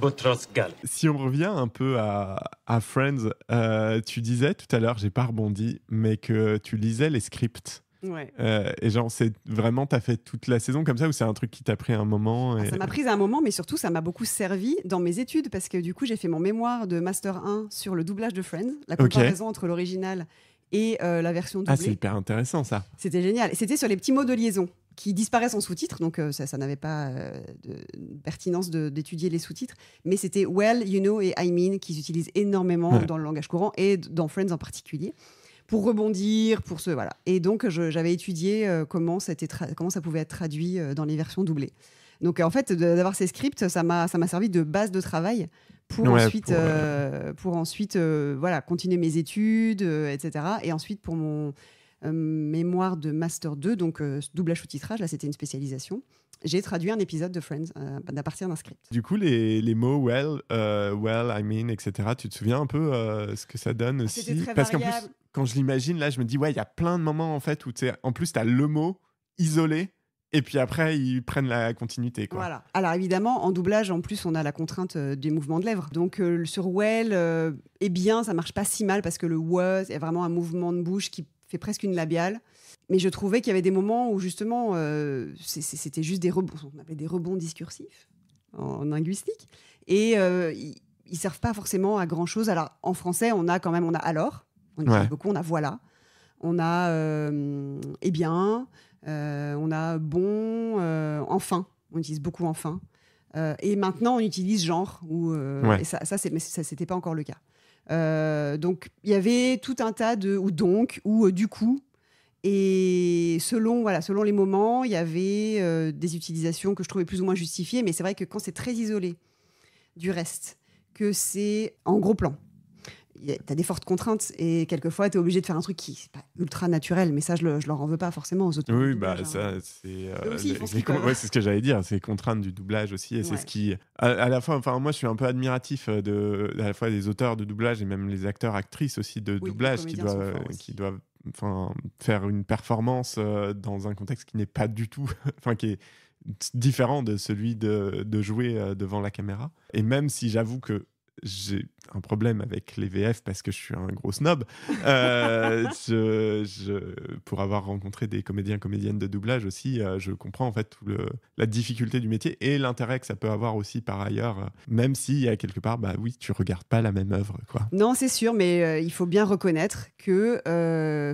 Ghali. Si on revient un peu à Friends, tu disais tout à l'heure, j'ai pas rebondi, mais que tu lisais les scripts. Ouais. Et genre, c'est vraiment, t'as fait toute la saison comme ça, ou c'est un truc qui t'a pris un moment Ça m'a pris un moment, mais surtout, ça m'a beaucoup servi dans mes études, parce que du coup, j'ai fait mon mémoire de Master 1 sur le doublage de Friends, la comparaison entre l'original et la version doublée. Ah, c'est hyper intéressant, ça. C'était génial. Et c'était sur les petits mots de liaison qui disparaissent en sous-titres, donc ça n'avait pas de pertinence d'étudier les sous-titres, mais c'était well, you know et I mean qu'ils utilisent énormément dans le langage courant et dans Friends en particulier, pour rebondir, pour ce voilà. Et donc j'avais étudié comment ça pouvait être traduit dans les versions doublées. Donc en fait, d'avoir ces scripts, ça m'a servi de base de travail pour ensuite voilà, continuer mes études, etc. Et ensuite pour mon mémoire de Master 2, donc doublage sous-titrage, là c'était une spécialisation. J'ai traduit un épisode de Friends à partir d'un script. Du coup, les mots well, I mean, etc., tu te souviens un peu ce que ça donne aussi ? C'était très Parce qu'en variable. plus, quand je l'imagine, là, je me dis, ouais, il y a plein de moments en fait où, en plus, tu as le mot isolé, et puis après, ils prennent la continuité, quoi. Voilà. Alors évidemment, en doublage, en plus, on a la contrainte des mouvements de lèvres. Donc sur well, eh bien, ça marche pas si mal, parce que le was est vraiment un mouvement de bouche qui fait presque une labiale. Mais je trouvais qu'il y avait des moments où justement, c'était juste des rebonds, on appelait des rebonds discursifs en linguistique. Et ils servent pas forcément à grand chose. Alors en français, on a alors, on utilise beaucoup, on a voilà, on a eh bien, on a bon, enfin, on utilise beaucoup enfin. Et maintenant, on utilise genre, et ça c'était pas encore le cas. Donc il y avait tout un tas de ou donc ou du coup. Et selon les moments, il y avait des utilisations que je trouvais plus ou moins justifiées, mais c'est vrai que quand c'est très isolé du reste, que c'est en gros plan, tu as des fortes contraintes et quelquefois tu es obligé de faire un truc qui n'est pas ultra naturel, mais ça je leur en veux pas forcément aux autres. Oui, bah ça c'est c'est ce que j'allais dire, c'est les contraintes du doublage aussi, et c'est ce qui à la fois, enfin moi je suis un peu admiratif à la fois des auteurs de doublage et même les acteurs actrices aussi de doublage qui doivent faire une performance dans un contexte qui n'est pas du tout qui est différent de celui de jouer devant la caméra. Et même si j'avoue que j'ai un problème avec les VF parce que je suis un gros snob, pour avoir rencontré des comédiennes de doublage aussi, je comprends en fait la difficulté du métier et l'intérêt que ça peut avoir aussi par ailleurs, même si à quelque part, tu regardes pas la même œuvre, quoi. Non, c'est sûr, mais il faut bien reconnaître que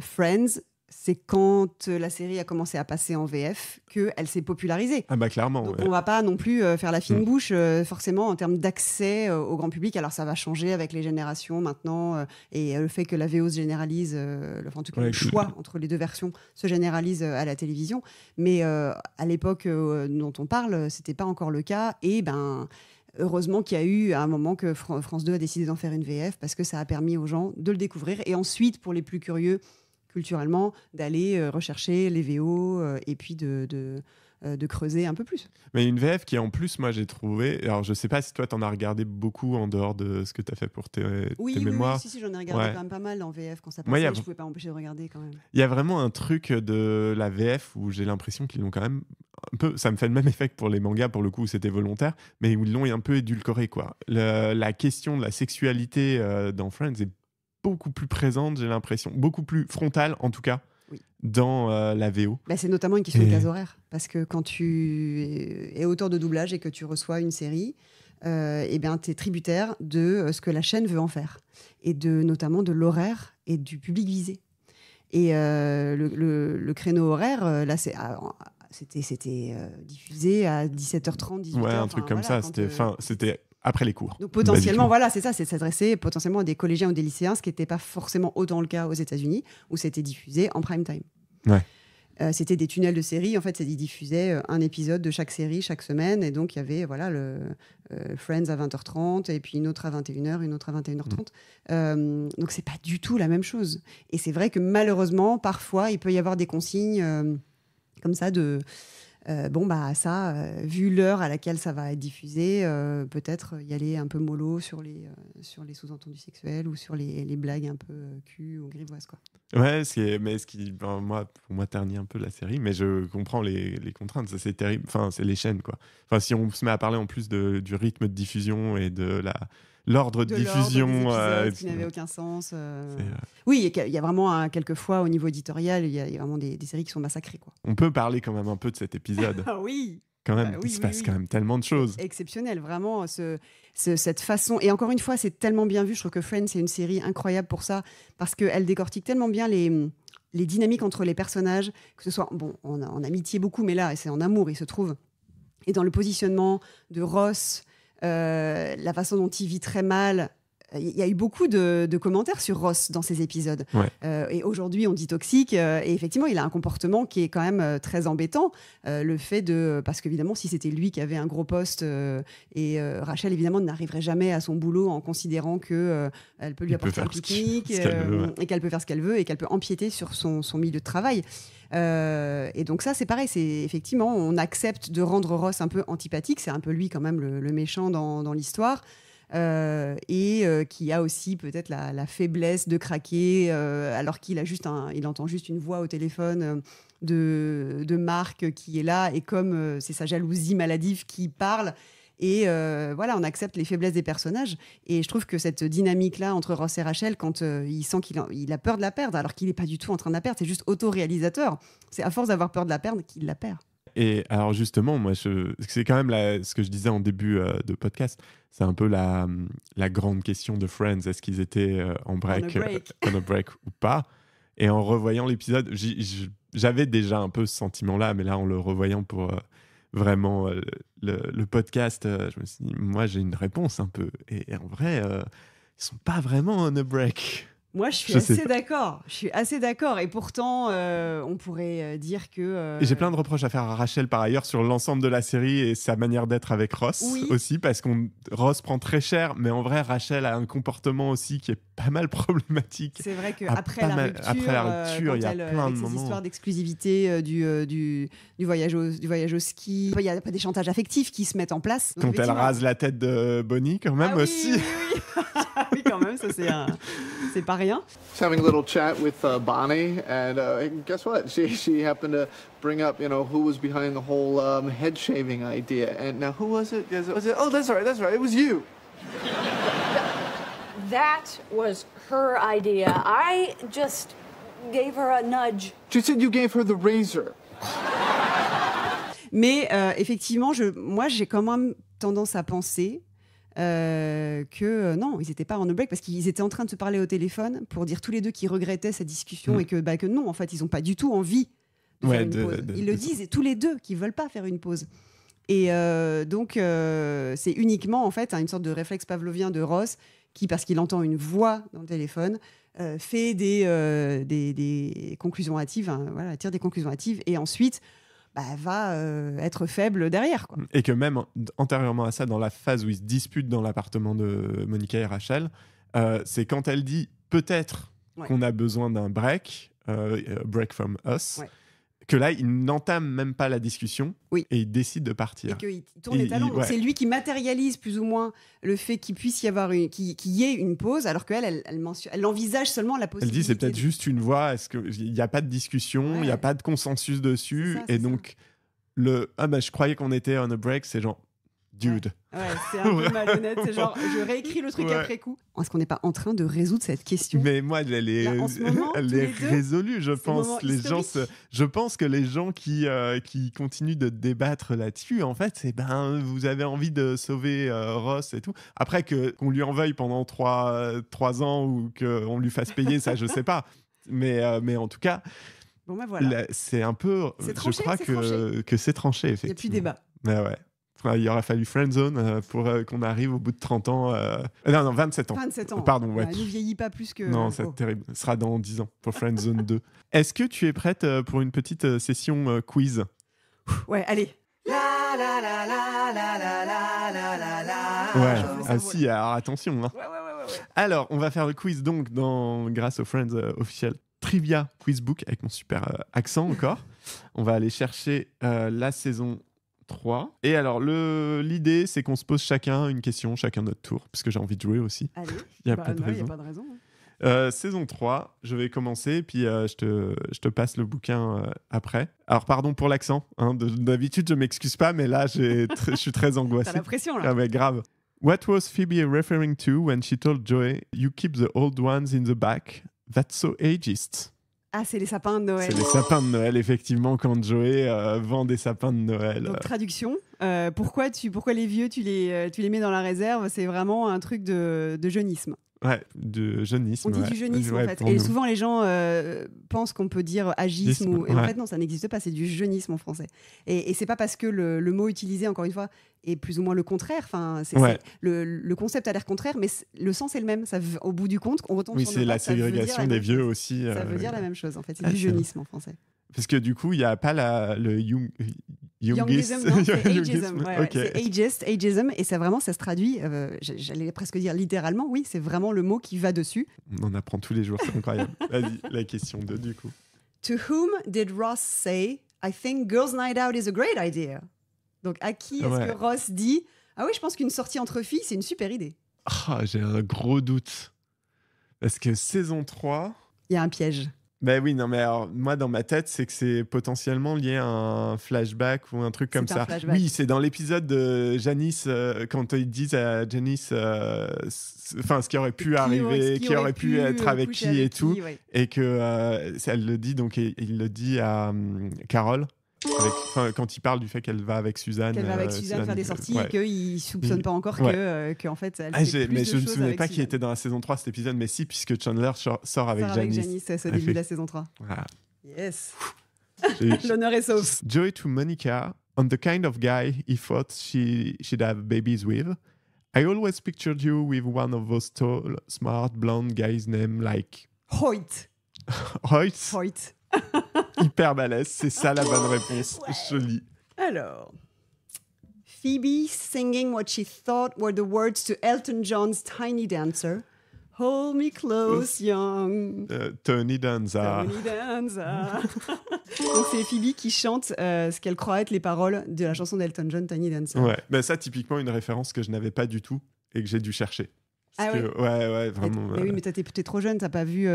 Friends, c'est quand la série a commencé à passer en VF qu'elle s'est popularisée. Ah bah clairement. Donc ouais. on va pas non plus faire la fine bouche forcément en termes d'accès au grand public. Alors ça va changer avec les générations maintenant et le fait que la VO se généralise, en tout cas le choix entre les deux versions se généralise à la télévision. Mais à l'époque dont on parle, c'était pas encore le cas. Et heureusement qu'il y a eu à un moment que France 2 a décidé d'en faire une VF parce que ça a permis aux gens de le découvrir. Et ensuite, pour les plus curieux culturellement, d'aller rechercher les VO et puis de creuser un peu plus. Mais une VF qui en plus, moi j'ai trouvé, alors je sais pas si toi t'en as regardé beaucoup en dehors de ce que t'as fait pour tes mémoires. Oui, si, j'en ai regardé quand même pas mal en VF quand ça passait, moi, je pouvais pas m'empêcher de regarder quand même. Il y a vraiment un truc de la VF où j'ai l'impression qu'ils l'ont quand même un peu, ça me fait le même effet que pour les mangas pour le coup où c'était volontaire, mais où ils l'ont un peu édulcoré quoi. La question de la sexualité dans Friends est beaucoup plus présente, j'ai l'impression, beaucoup plus frontale en tout cas. Dans la VO. C'est notamment une question de case horaire. Parce que quand tu es auteur de doublage et que tu reçois une série, tu es tributaire de ce que la chaîne veut en faire. Et notamment de l'horaire et du public visé. Et le créneau horaire, là, c'était diffusé à 17h30, 18h. Ouais, un truc comme ça. C'était après les cours. Donc potentiellement, c'est ça, c'est s'adresser potentiellement à des collégiens ou des lycéens, ce qui n'était pas forcément autant le cas aux États-Unis, où c'était diffusé en prime time. Ouais. C'était des tunnels de séries, en fait, ils diffusaient un épisode de chaque série chaque semaine, et donc il y avait le Friends à 20h30, et puis une autre à 21h, une autre à 21h30. Donc c'est pas du tout la même chose. Et c'est vrai que malheureusement, parfois, il peut y avoir des consignes comme ça de... vu l'heure à laquelle ça va être diffusé, peut-être y aller un peu mollo sur les sous-entendus sexuels ou sur les blagues un peu cul ou grivoises, quoi. Ouais, pour moi, ternit un peu la série, mais je comprends les contraintes. Ça, c'est terrible. Enfin, c'est les chaînes, quoi. Enfin, si on se met à parler en plus du rythme de diffusion et de l'ordre de diffusion des épisodes qui n'avait aucun sens. Oui, il y a vraiment quelquefois au niveau éditorial, il y a vraiment des séries qui sont massacrées, quoi. On peut parler quand même un peu de cet épisode. Oui. Quand même, il se passe quand même tellement de choses. Exceptionnel, vraiment, cette façon. Et encore une fois, c'est tellement bien vu. Je trouve que Friends, c'est une série incroyable pour ça, parce qu'elle décortique tellement bien les dynamiques entre les personnages, que ce soit en amitié beaucoup, mais là, c'est en amour, il se trouve. Et dans le positionnement de Ross, la façon dont il vit très mal. Il y a eu beaucoup de commentaires sur Ross dans ces épisodes. Ouais. Et aujourd'hui, on dit toxique. Et effectivement, il a un comportement qui est quand même très embêtant. Le fait parce qu'évidemment, si c'était lui qui avait un gros poste, Rachel, évidemment, n'arriverait jamais à son boulot en considérant qu'elle peut lui apporter un pique-nique et qu'elle peut faire ce qu'elle veut et qu'elle peut empiéter sur son milieu de travail. Et donc ça, c'est pareil. C'est effectivement, on accepte de rendre Ross un peu antipathique. C'est un peu lui quand même le méchant dans l'histoire. Qui a aussi peut-être la faiblesse de craquer alors qu'il entend juste une voix au téléphone de Marc qui est là, et comme c'est sa jalousie maladive qui parle, et on accepte les faiblesses des personnages. Et je trouve que cette dynamique-là entre Ross et Rachel, quand il sent qu'il a peur de la perdre, alors qu'il n'est pas du tout en train de la perdre, c'est juste auto-réalisateur, c'est à force d'avoir peur de la perdre qu'il la perd. Et alors justement, moi, c'est quand même ce que je disais en début de podcast, c'est un peu la grande question de Friends. Est-ce qu'ils étaient on a break ou pas? Et en revoyant l'épisode, j'avais déjà un peu ce sentiment-là, mais là, en le revoyant pour vraiment le podcast, je me suis dit, moi, j'ai une réponse un peu. Et en vrai, ils sont pas vraiment on a break. Moi, je suis assez d'accord. Et pourtant, on pourrait dire que... Et j'ai plein de reproches à faire à Rachel, par ailleurs, sur l'ensemble de la série et sa manière d'être avec Ross aussi, parce que Ross prend très cher, mais en vrai, Rachel a un comportement aussi qui est pas mal problématique. C'est vrai qu'après la rupture, il y a plein de moments. Ces histoires d'exclusivité du voyage au ski, il y a des chantages affectifs qui se mettent en place. Donc, quand elle rase la tête de Bonnie, quand même, aussi. Oui, quand même, ça c'est pas rien. Just having a little chat with Bonnie, and guess what? She happened to bring up, who was behind the whole head shaving idea. And now, who was it? Was it? Oh, that's right. It was you. That was her idea. I just gave her a nudge. She said you gave her the razor. Mais effectivement, moi, j'ai quand même tendance à penser non, ils n'étaient pas on a break parce qu'ils étaient en train de se parler au téléphone pour dire tous les deux qu'ils regrettaient cette discussion et que non, en fait, ils n'ont pas du tout envie de faire une pause. Ils le disent tous les deux qu'ils ne veulent pas faire une pause. Et donc, c'est uniquement en fait une sorte de réflexe pavlovien de Ross qui, parce qu'il entend une voix dans le téléphone, fait des conclusions hâtives, tire des conclusions hâtives et ensuite va être faible derrière, quoi. Et que même antérieurement à ça, dans la phase où ils se disputent dans l'appartement de Monica et Rachel, c'est quand elle dit peut-être qu'on a besoin d'un break, break from us, que là, il n'entame même pas la discussion et il décide de partir. Et qu'il tourne les talons. Donc c'est lui qui matérialise plus ou moins le fait qu'il puisse y avoir qu'il y ait une pause, alors qu'elle elle envisage seulement la possibilité. Elle dit c'est peut-être juste une voix, est-ce qu'il n'y a pas de discussion, il n'y a pas de consensus dessus, et donc je croyais qu'on était on a break, c'est genre dude. Ouais, c'est un peu malhonnête, c'est genre je réécris le truc après coup. Est-ce qu'on n'est pas en train de résoudre cette question? Mais moi, elle est résolue, je pense. Je pense que les gens qui continuent de débattre là-dessus, en fait, vous avez envie de sauver Ross et tout. Après, qu'on lui en veuille pendant 3 ans ou qu'on lui fasse payer, ça, je sais pas. Mais en tout cas, voilà. C'est un peu... Tranché, je crois que c'est tranché, effectivement. Il n'y a plus débat. Mais ouais. Il aurait fallu Friendzone pour qu'on arrive au bout de 30 ans. Non, 27 ans. 27 ans. Pardon, ouais. Ne vieillit pas plus que... Non, c'est terrible. Ce sera dans 10 ans pour Friendzone 2. Est-ce que tu es prête pour une petite session quiz? Ouais, allez. Ouais, si, alors attention. Hein. Ouais. Alors, on va faire le quiz donc grâce au Friends officiel Trivia Quizbook avec mon super accent encore. On va aller chercher la saison 3. Et alors, l'idée, c'est qu'on se pose chacun une question, chacun notre tour, parce que j'ai envie de jouer aussi. Allez. Il n'y a pas de raison. Saison 3, je vais commencer, puis je te passe le bouquin après. Alors, pardon pour l'accent. Hein, d'habitude, je ne m'excuse pas, mais là, je suis très angoissé. T'as la pression, là. Ah, mais grave. What was Phoebe referring to when she told Joey, "You keep the old ones in the back? That's so ageist." Ah, c'est les sapins de Noël. C'est les sapins de Noël, effectivement, quand Joey vend des sapins de Noël. Donc, traduction, pourquoi les vieux, tu les mets dans la réserve? C'est vraiment un truc de jeunisme. Ouais, de jeunisme. On dit du jeunisme, en fait. Et souvent, les gens pensent qu'on peut dire agisme. Et en fait, non, ça n'existe pas. C'est du jeunisme en français. Et c'est pas parce que le mot utilisé, encore une fois, est plus ou moins le contraire. Enfin, le concept a l'air contraire, mais le sens est le même. Au bout du compte, on retombe sur c'est la ségrégation des vieux aussi. Ça veut dire la même chose, en fait. C'est du jeunisme en français. Parce que du coup, il n'y a pas le youngism, non, c'est ageism. Okay. C'est ageism, et ça se traduit, j'allais presque dire littéralement, oui, c'est vraiment le mot qui va dessus. On en apprend tous les jours, c'est incroyable. Vas-y, la question 2 du coup. To whom did Ross say, "I think girls' night out is a great idea"? Donc à qui est-ce que Ross dit, ah oui, je pense qu'une sortie entre filles, c'est une super idée? J'ai un gros doute. Parce que saison 3... Il y a un piège. Ben oui, non, mais alors, moi, dans ma tête, c'est que c'est potentiellement lié à un flashback ou un truc comme ça. Oui, c'est dans l'épisode de Janice, quand ils disent à Janice ce qui aurait pu arriver, qui aurait pu être avec qui et tout. Ouais. Et que elle le dit, donc il le dit à Carole. Quand il parle du fait qu'elle va avec Suzanne. Qu'elle va avec Suzanne faire des sorties et qu'il ne soupçonne pas encore qu'en fait, elle fait plus mais de je ne me choses souvenais pas Suzanne. qu'il était dans la saison 3 cet épisode, mais si, puisque Chandler sort avec Janice. C'est au début de la saison 3. Voilà. Yes. L'honneur est sauf. Joey to Monica, on the kind of guy he thought she'd have babies with. I always pictured you with one of those tall, smart, blonde guys named like... Hoyt. Hoyt. Hyper balèze, c'est ça la bonne réponse. Ouais. Joli. Alors, Phoebe singing what she thought were the words to Elton John's Tiny Dancer. Hold me close, young. Tony Danza. Donc c'est Phoebe qui chante ce qu'elle croit être les paroles de la chanson d'Elton John, Tiny Dancer. Ouais, ben ça typiquement une référence que je n'avais pas du tout et que j'ai dû chercher. Ouais, vraiment. Mais oui, mais t'es trop jeune, t'as pas vu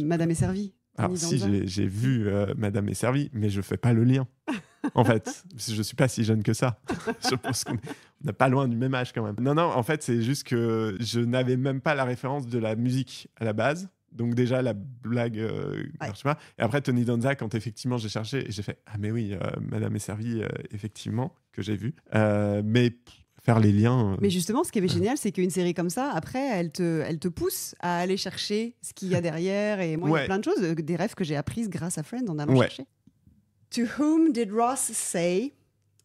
Madame est servie. Alors si, j'ai vu Madame est servie, mais je fais pas le lien. En fait, je suis pas si jeune que ça. Je pense qu'on n'est pas loin du même âge quand même. Non, en fait, c'est juste que je n'avais même pas la référence de la musique à la base. Donc déjà, la blague marche pas. Et après, Tony Danza, quand effectivement j'ai cherché, j'ai fait « Ah mais oui, Madame est servie, effectivement, que j'ai vu. » Mais faire les liens. Mais justement, ce qui est génial, c'est qu'une série comme ça, après, elle te pousse à aller chercher ce qu'il y a derrière. Et moi, il y a plein de choses, des rêves que j'ai apprises grâce à Friends en allant chercher. To whom did Ross say,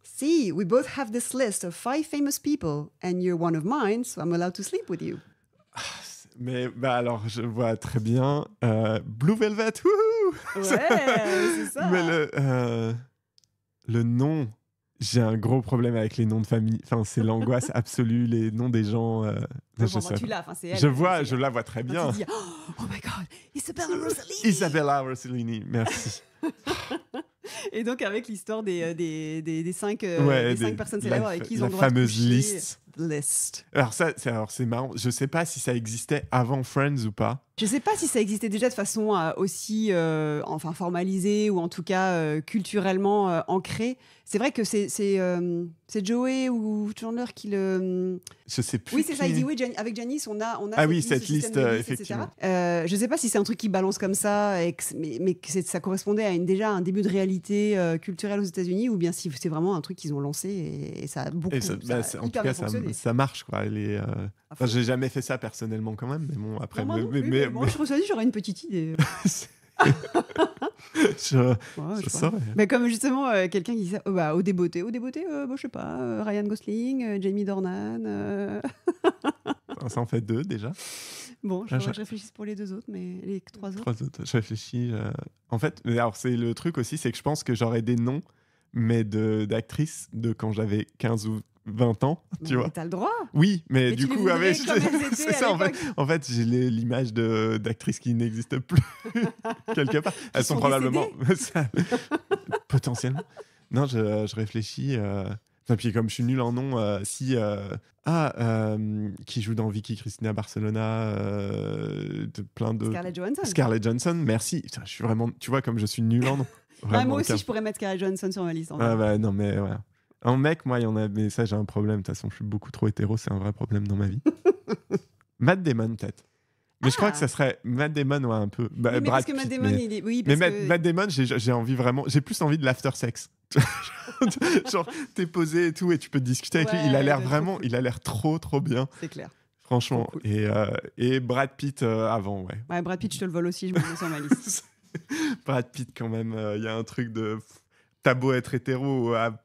"See, we both have this list of 5 famous people, and you're one of mine, so I'm allowed to sleep with you." Mais alors, je vois très bien Blue Velvet. Wouhou. Ouais, c'est ça. Mais le nom, j'ai un gros problème avec les noms de famille. Enfin, c'est l'angoisse absolue, les noms des gens. Tu l'as, c'est elle. Je la vois très bien. Tu dis, oh my God, Isabella Rossellini. Isabella Rossellini, merci. Et donc avec l'histoire des 5 personnes célèbres avec qui ils ont le droit de coucher. La fameuse liste. Alors c'est marrant. Je sais pas si ça existait avant Friends ou pas. Je sais pas si ça existait déjà de façon aussi formalisée ou en tout cas culturellement ancrée. C'est vrai que c'est Joey ou Chandler qui le. Je sais plus. Oui, c'est ça. Il dit oui, avec Janice, on a. Cette liste effectivement. Je sais pas si c'est un truc qui balance comme ça, mais que ça correspondait à déjà un début de réalité culturelle aux États-Unis, ou bien si c'est vraiment un truc qu'ils ont lancé et ça a beaucoup. En tout cas, ça marche quoi. J'ai jamais fait ça personnellement quand même, mais bon après. Moi, je trouve j'aurais une petite idée. je saurais. Mais comme justement quelqu'un qui dit ça, au débeauté, je sais pas, Ryan Gosling, Jamie Dornan. Ça en fait 2 déjà. Bon, je réfléchisse pour les 2 autres, mais les 3 autres. 3 autres. Je réfléchis. En fait, alors c'est le truc aussi, c'est que je pense que j'aurais des noms, mais d'actrices de quand j'avais 15 ou 20 ans, tu vois. T'as le droit. Oui, mais du coup, c'est ça en fait, j'ai l'image d'actrices qui n'existent plus quelque part. Elles sont probablement potentiellement. Non, je réfléchis. Et puis comme je suis nul en nom, qui joue dans Vicky Cristina Barcelona, plein de. Scarlett Johansson, merci. Putain, je suis vraiment, tu vois, comme je suis nul en nom. Moi aussi, je pourrais mettre Scarlett Johansson sur ma liste. Non mais ouais. Un mec, moi, il y en a, mais ça, j'ai un problème. De toute façon, je suis beaucoup trop hétéro, c'est un vrai problème dans ma vie. Matt Damon, peut-être. Mais je crois que ça serait Matt Damon, un peu. Mais parce que Matt Damon, il est. Oui, parce que... Matt Damon, j'ai envie vraiment. J'ai plus envie de l'after sex. Genre, t'es posé et tout, et tu peux discuter avec lui. Il a l'air vraiment. Il a l'air trop bien. C'est clair. Franchement. Cool. Et Brad Pitt avant, ouais. Ouais, Brad Pitt, je te le vole aussi, je me le mets sur ma liste. Brad Pitt, quand même, il y a un truc de. T'as beau être hétéro à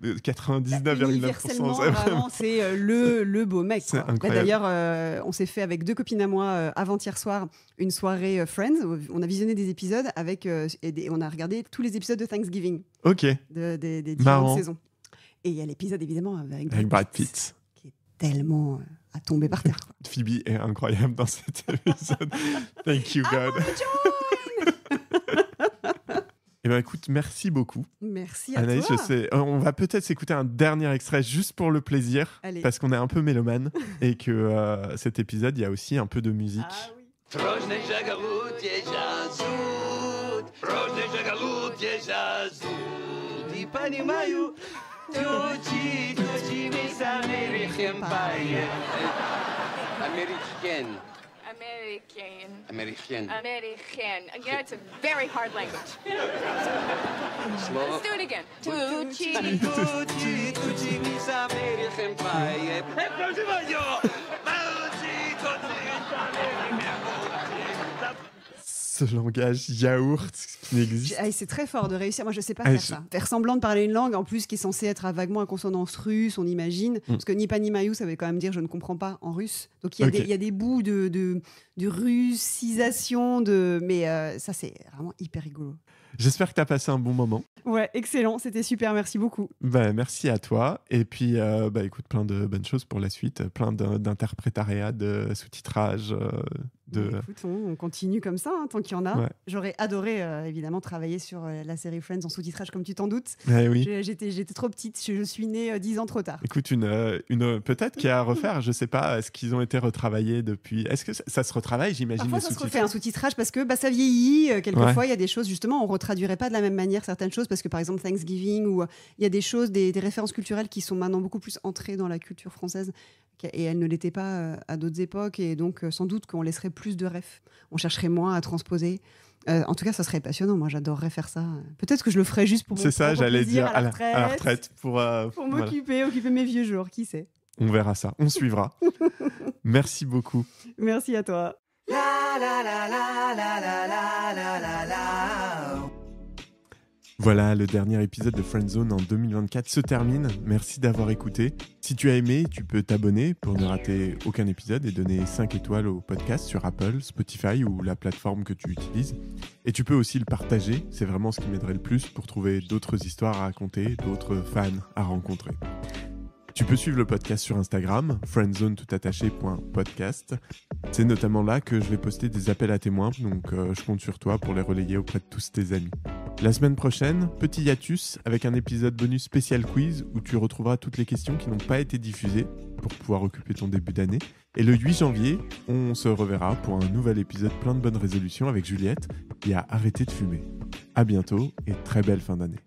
99,9%. Vraiment, c'est le beau mec. C'est incroyable. D'ailleurs, on s'est fait avec 2 copines à moi avant-hier soir une soirée Friends. On a visionné des épisodes on a regardé tous les épisodes de Thanksgiving. Ok. Des différentes saisons. Et il y a l'épisode évidemment avec Brad Pitt. Qui est tellement à tomber par terre. Phoebe est incroyable dans cet épisode. Thank you God. Eh ben écoute, merci beaucoup. Merci à Anaïs, toi. On va peut-être s'écouter un dernier extrait juste pour le plaisir. Allez. Parce qu'on est un peu mélomane et que cet épisode, il y a aussi un peu de musique. Ah oui. American. Yeah, it's a very hard language. Let's do it again. Ce langage yaourt qui n'existe. C'est très fort de réussir. Moi, je sais pas faire ça. Faire semblant de parler une langue, en plus, qui est censée être vaguement à consonance russe, on imagine. Parce que ni pa ni maïou, ça veut quand même dire je ne comprends pas en russe. Donc, il y a des bouts de russisation. Mais ça, c'est vraiment hyper rigolo. J'espère que tu as passé un bon moment. Ouais, excellent. C'était super. Merci beaucoup. Merci à toi. Et puis, écoute, plein de bonnes choses pour la suite. Plein d'interprétariat, de sous-titrage. Écoute, on continue comme ça, tant qu'il y en a. Ouais. J'aurais adoré, évidemment, travailler sur la série Friends en sous-titrage, comme tu t'en doutes. Oui. J'étais trop petite. Je suis née 10 ans trop tard. Écoute, une peut-être qu'il y a à refaire. Je sais pas. Est-ce qu'ils ont été retravaillés depuis? Est-ce que ça se retravaille, j'imagine? Parfois, ça se refait un sous-titrage parce que ça vieillit. Quelquefois, il y a des choses, justement, on retraduirait pas de la même manière certaines choses parce que, par exemple, Thanksgiving, où il y a des choses, des références culturelles qui sont maintenant beaucoup plus entrées dans la culture française et elles ne l'étaient pas à d'autres époques. Et donc, sans doute qu'on laisserait plus de refs. On chercherait moins à transposer. En tout cas, ça serait passionnant. Moi, j'adorerais faire ça. Peut-être que je le ferais juste pour mon C'est ça, j'allais dire à la retraite pour m'occuper mes vieux jours. Qui sait? On verra ça, on suivra. Merci beaucoup. Merci à toi. Voilà, le dernier épisode de Friendzone en 2024 se termine. Merci d'avoir écouté. Si tu as aimé, tu peux t'abonner pour ne rater aucun épisode et donner 5 étoiles au podcast sur Apple, Spotify ou la plateforme que tu utilises. Et tu peux aussi le partager, c'est vraiment ce qui m'aiderait le plus pour trouver d'autres histoires à raconter, d'autres fans à rencontrer. Tu peux suivre le podcast sur Instagram, friendzone_podcast. C'est notamment là que je vais poster des appels à témoins, donc je compte sur toi pour les relayer auprès de tous tes amis. La semaine prochaine, petit hiatus avec un épisode bonus spécial quiz où tu retrouveras toutes les questions qui n'ont pas été diffusées pour pouvoir occuper ton début d'année. Et le 8 janvier, on se reverra pour un nouvel épisode plein de bonnes résolutions avec Juliette qui a arrêté de fumer. À bientôt et très belle fin d'année.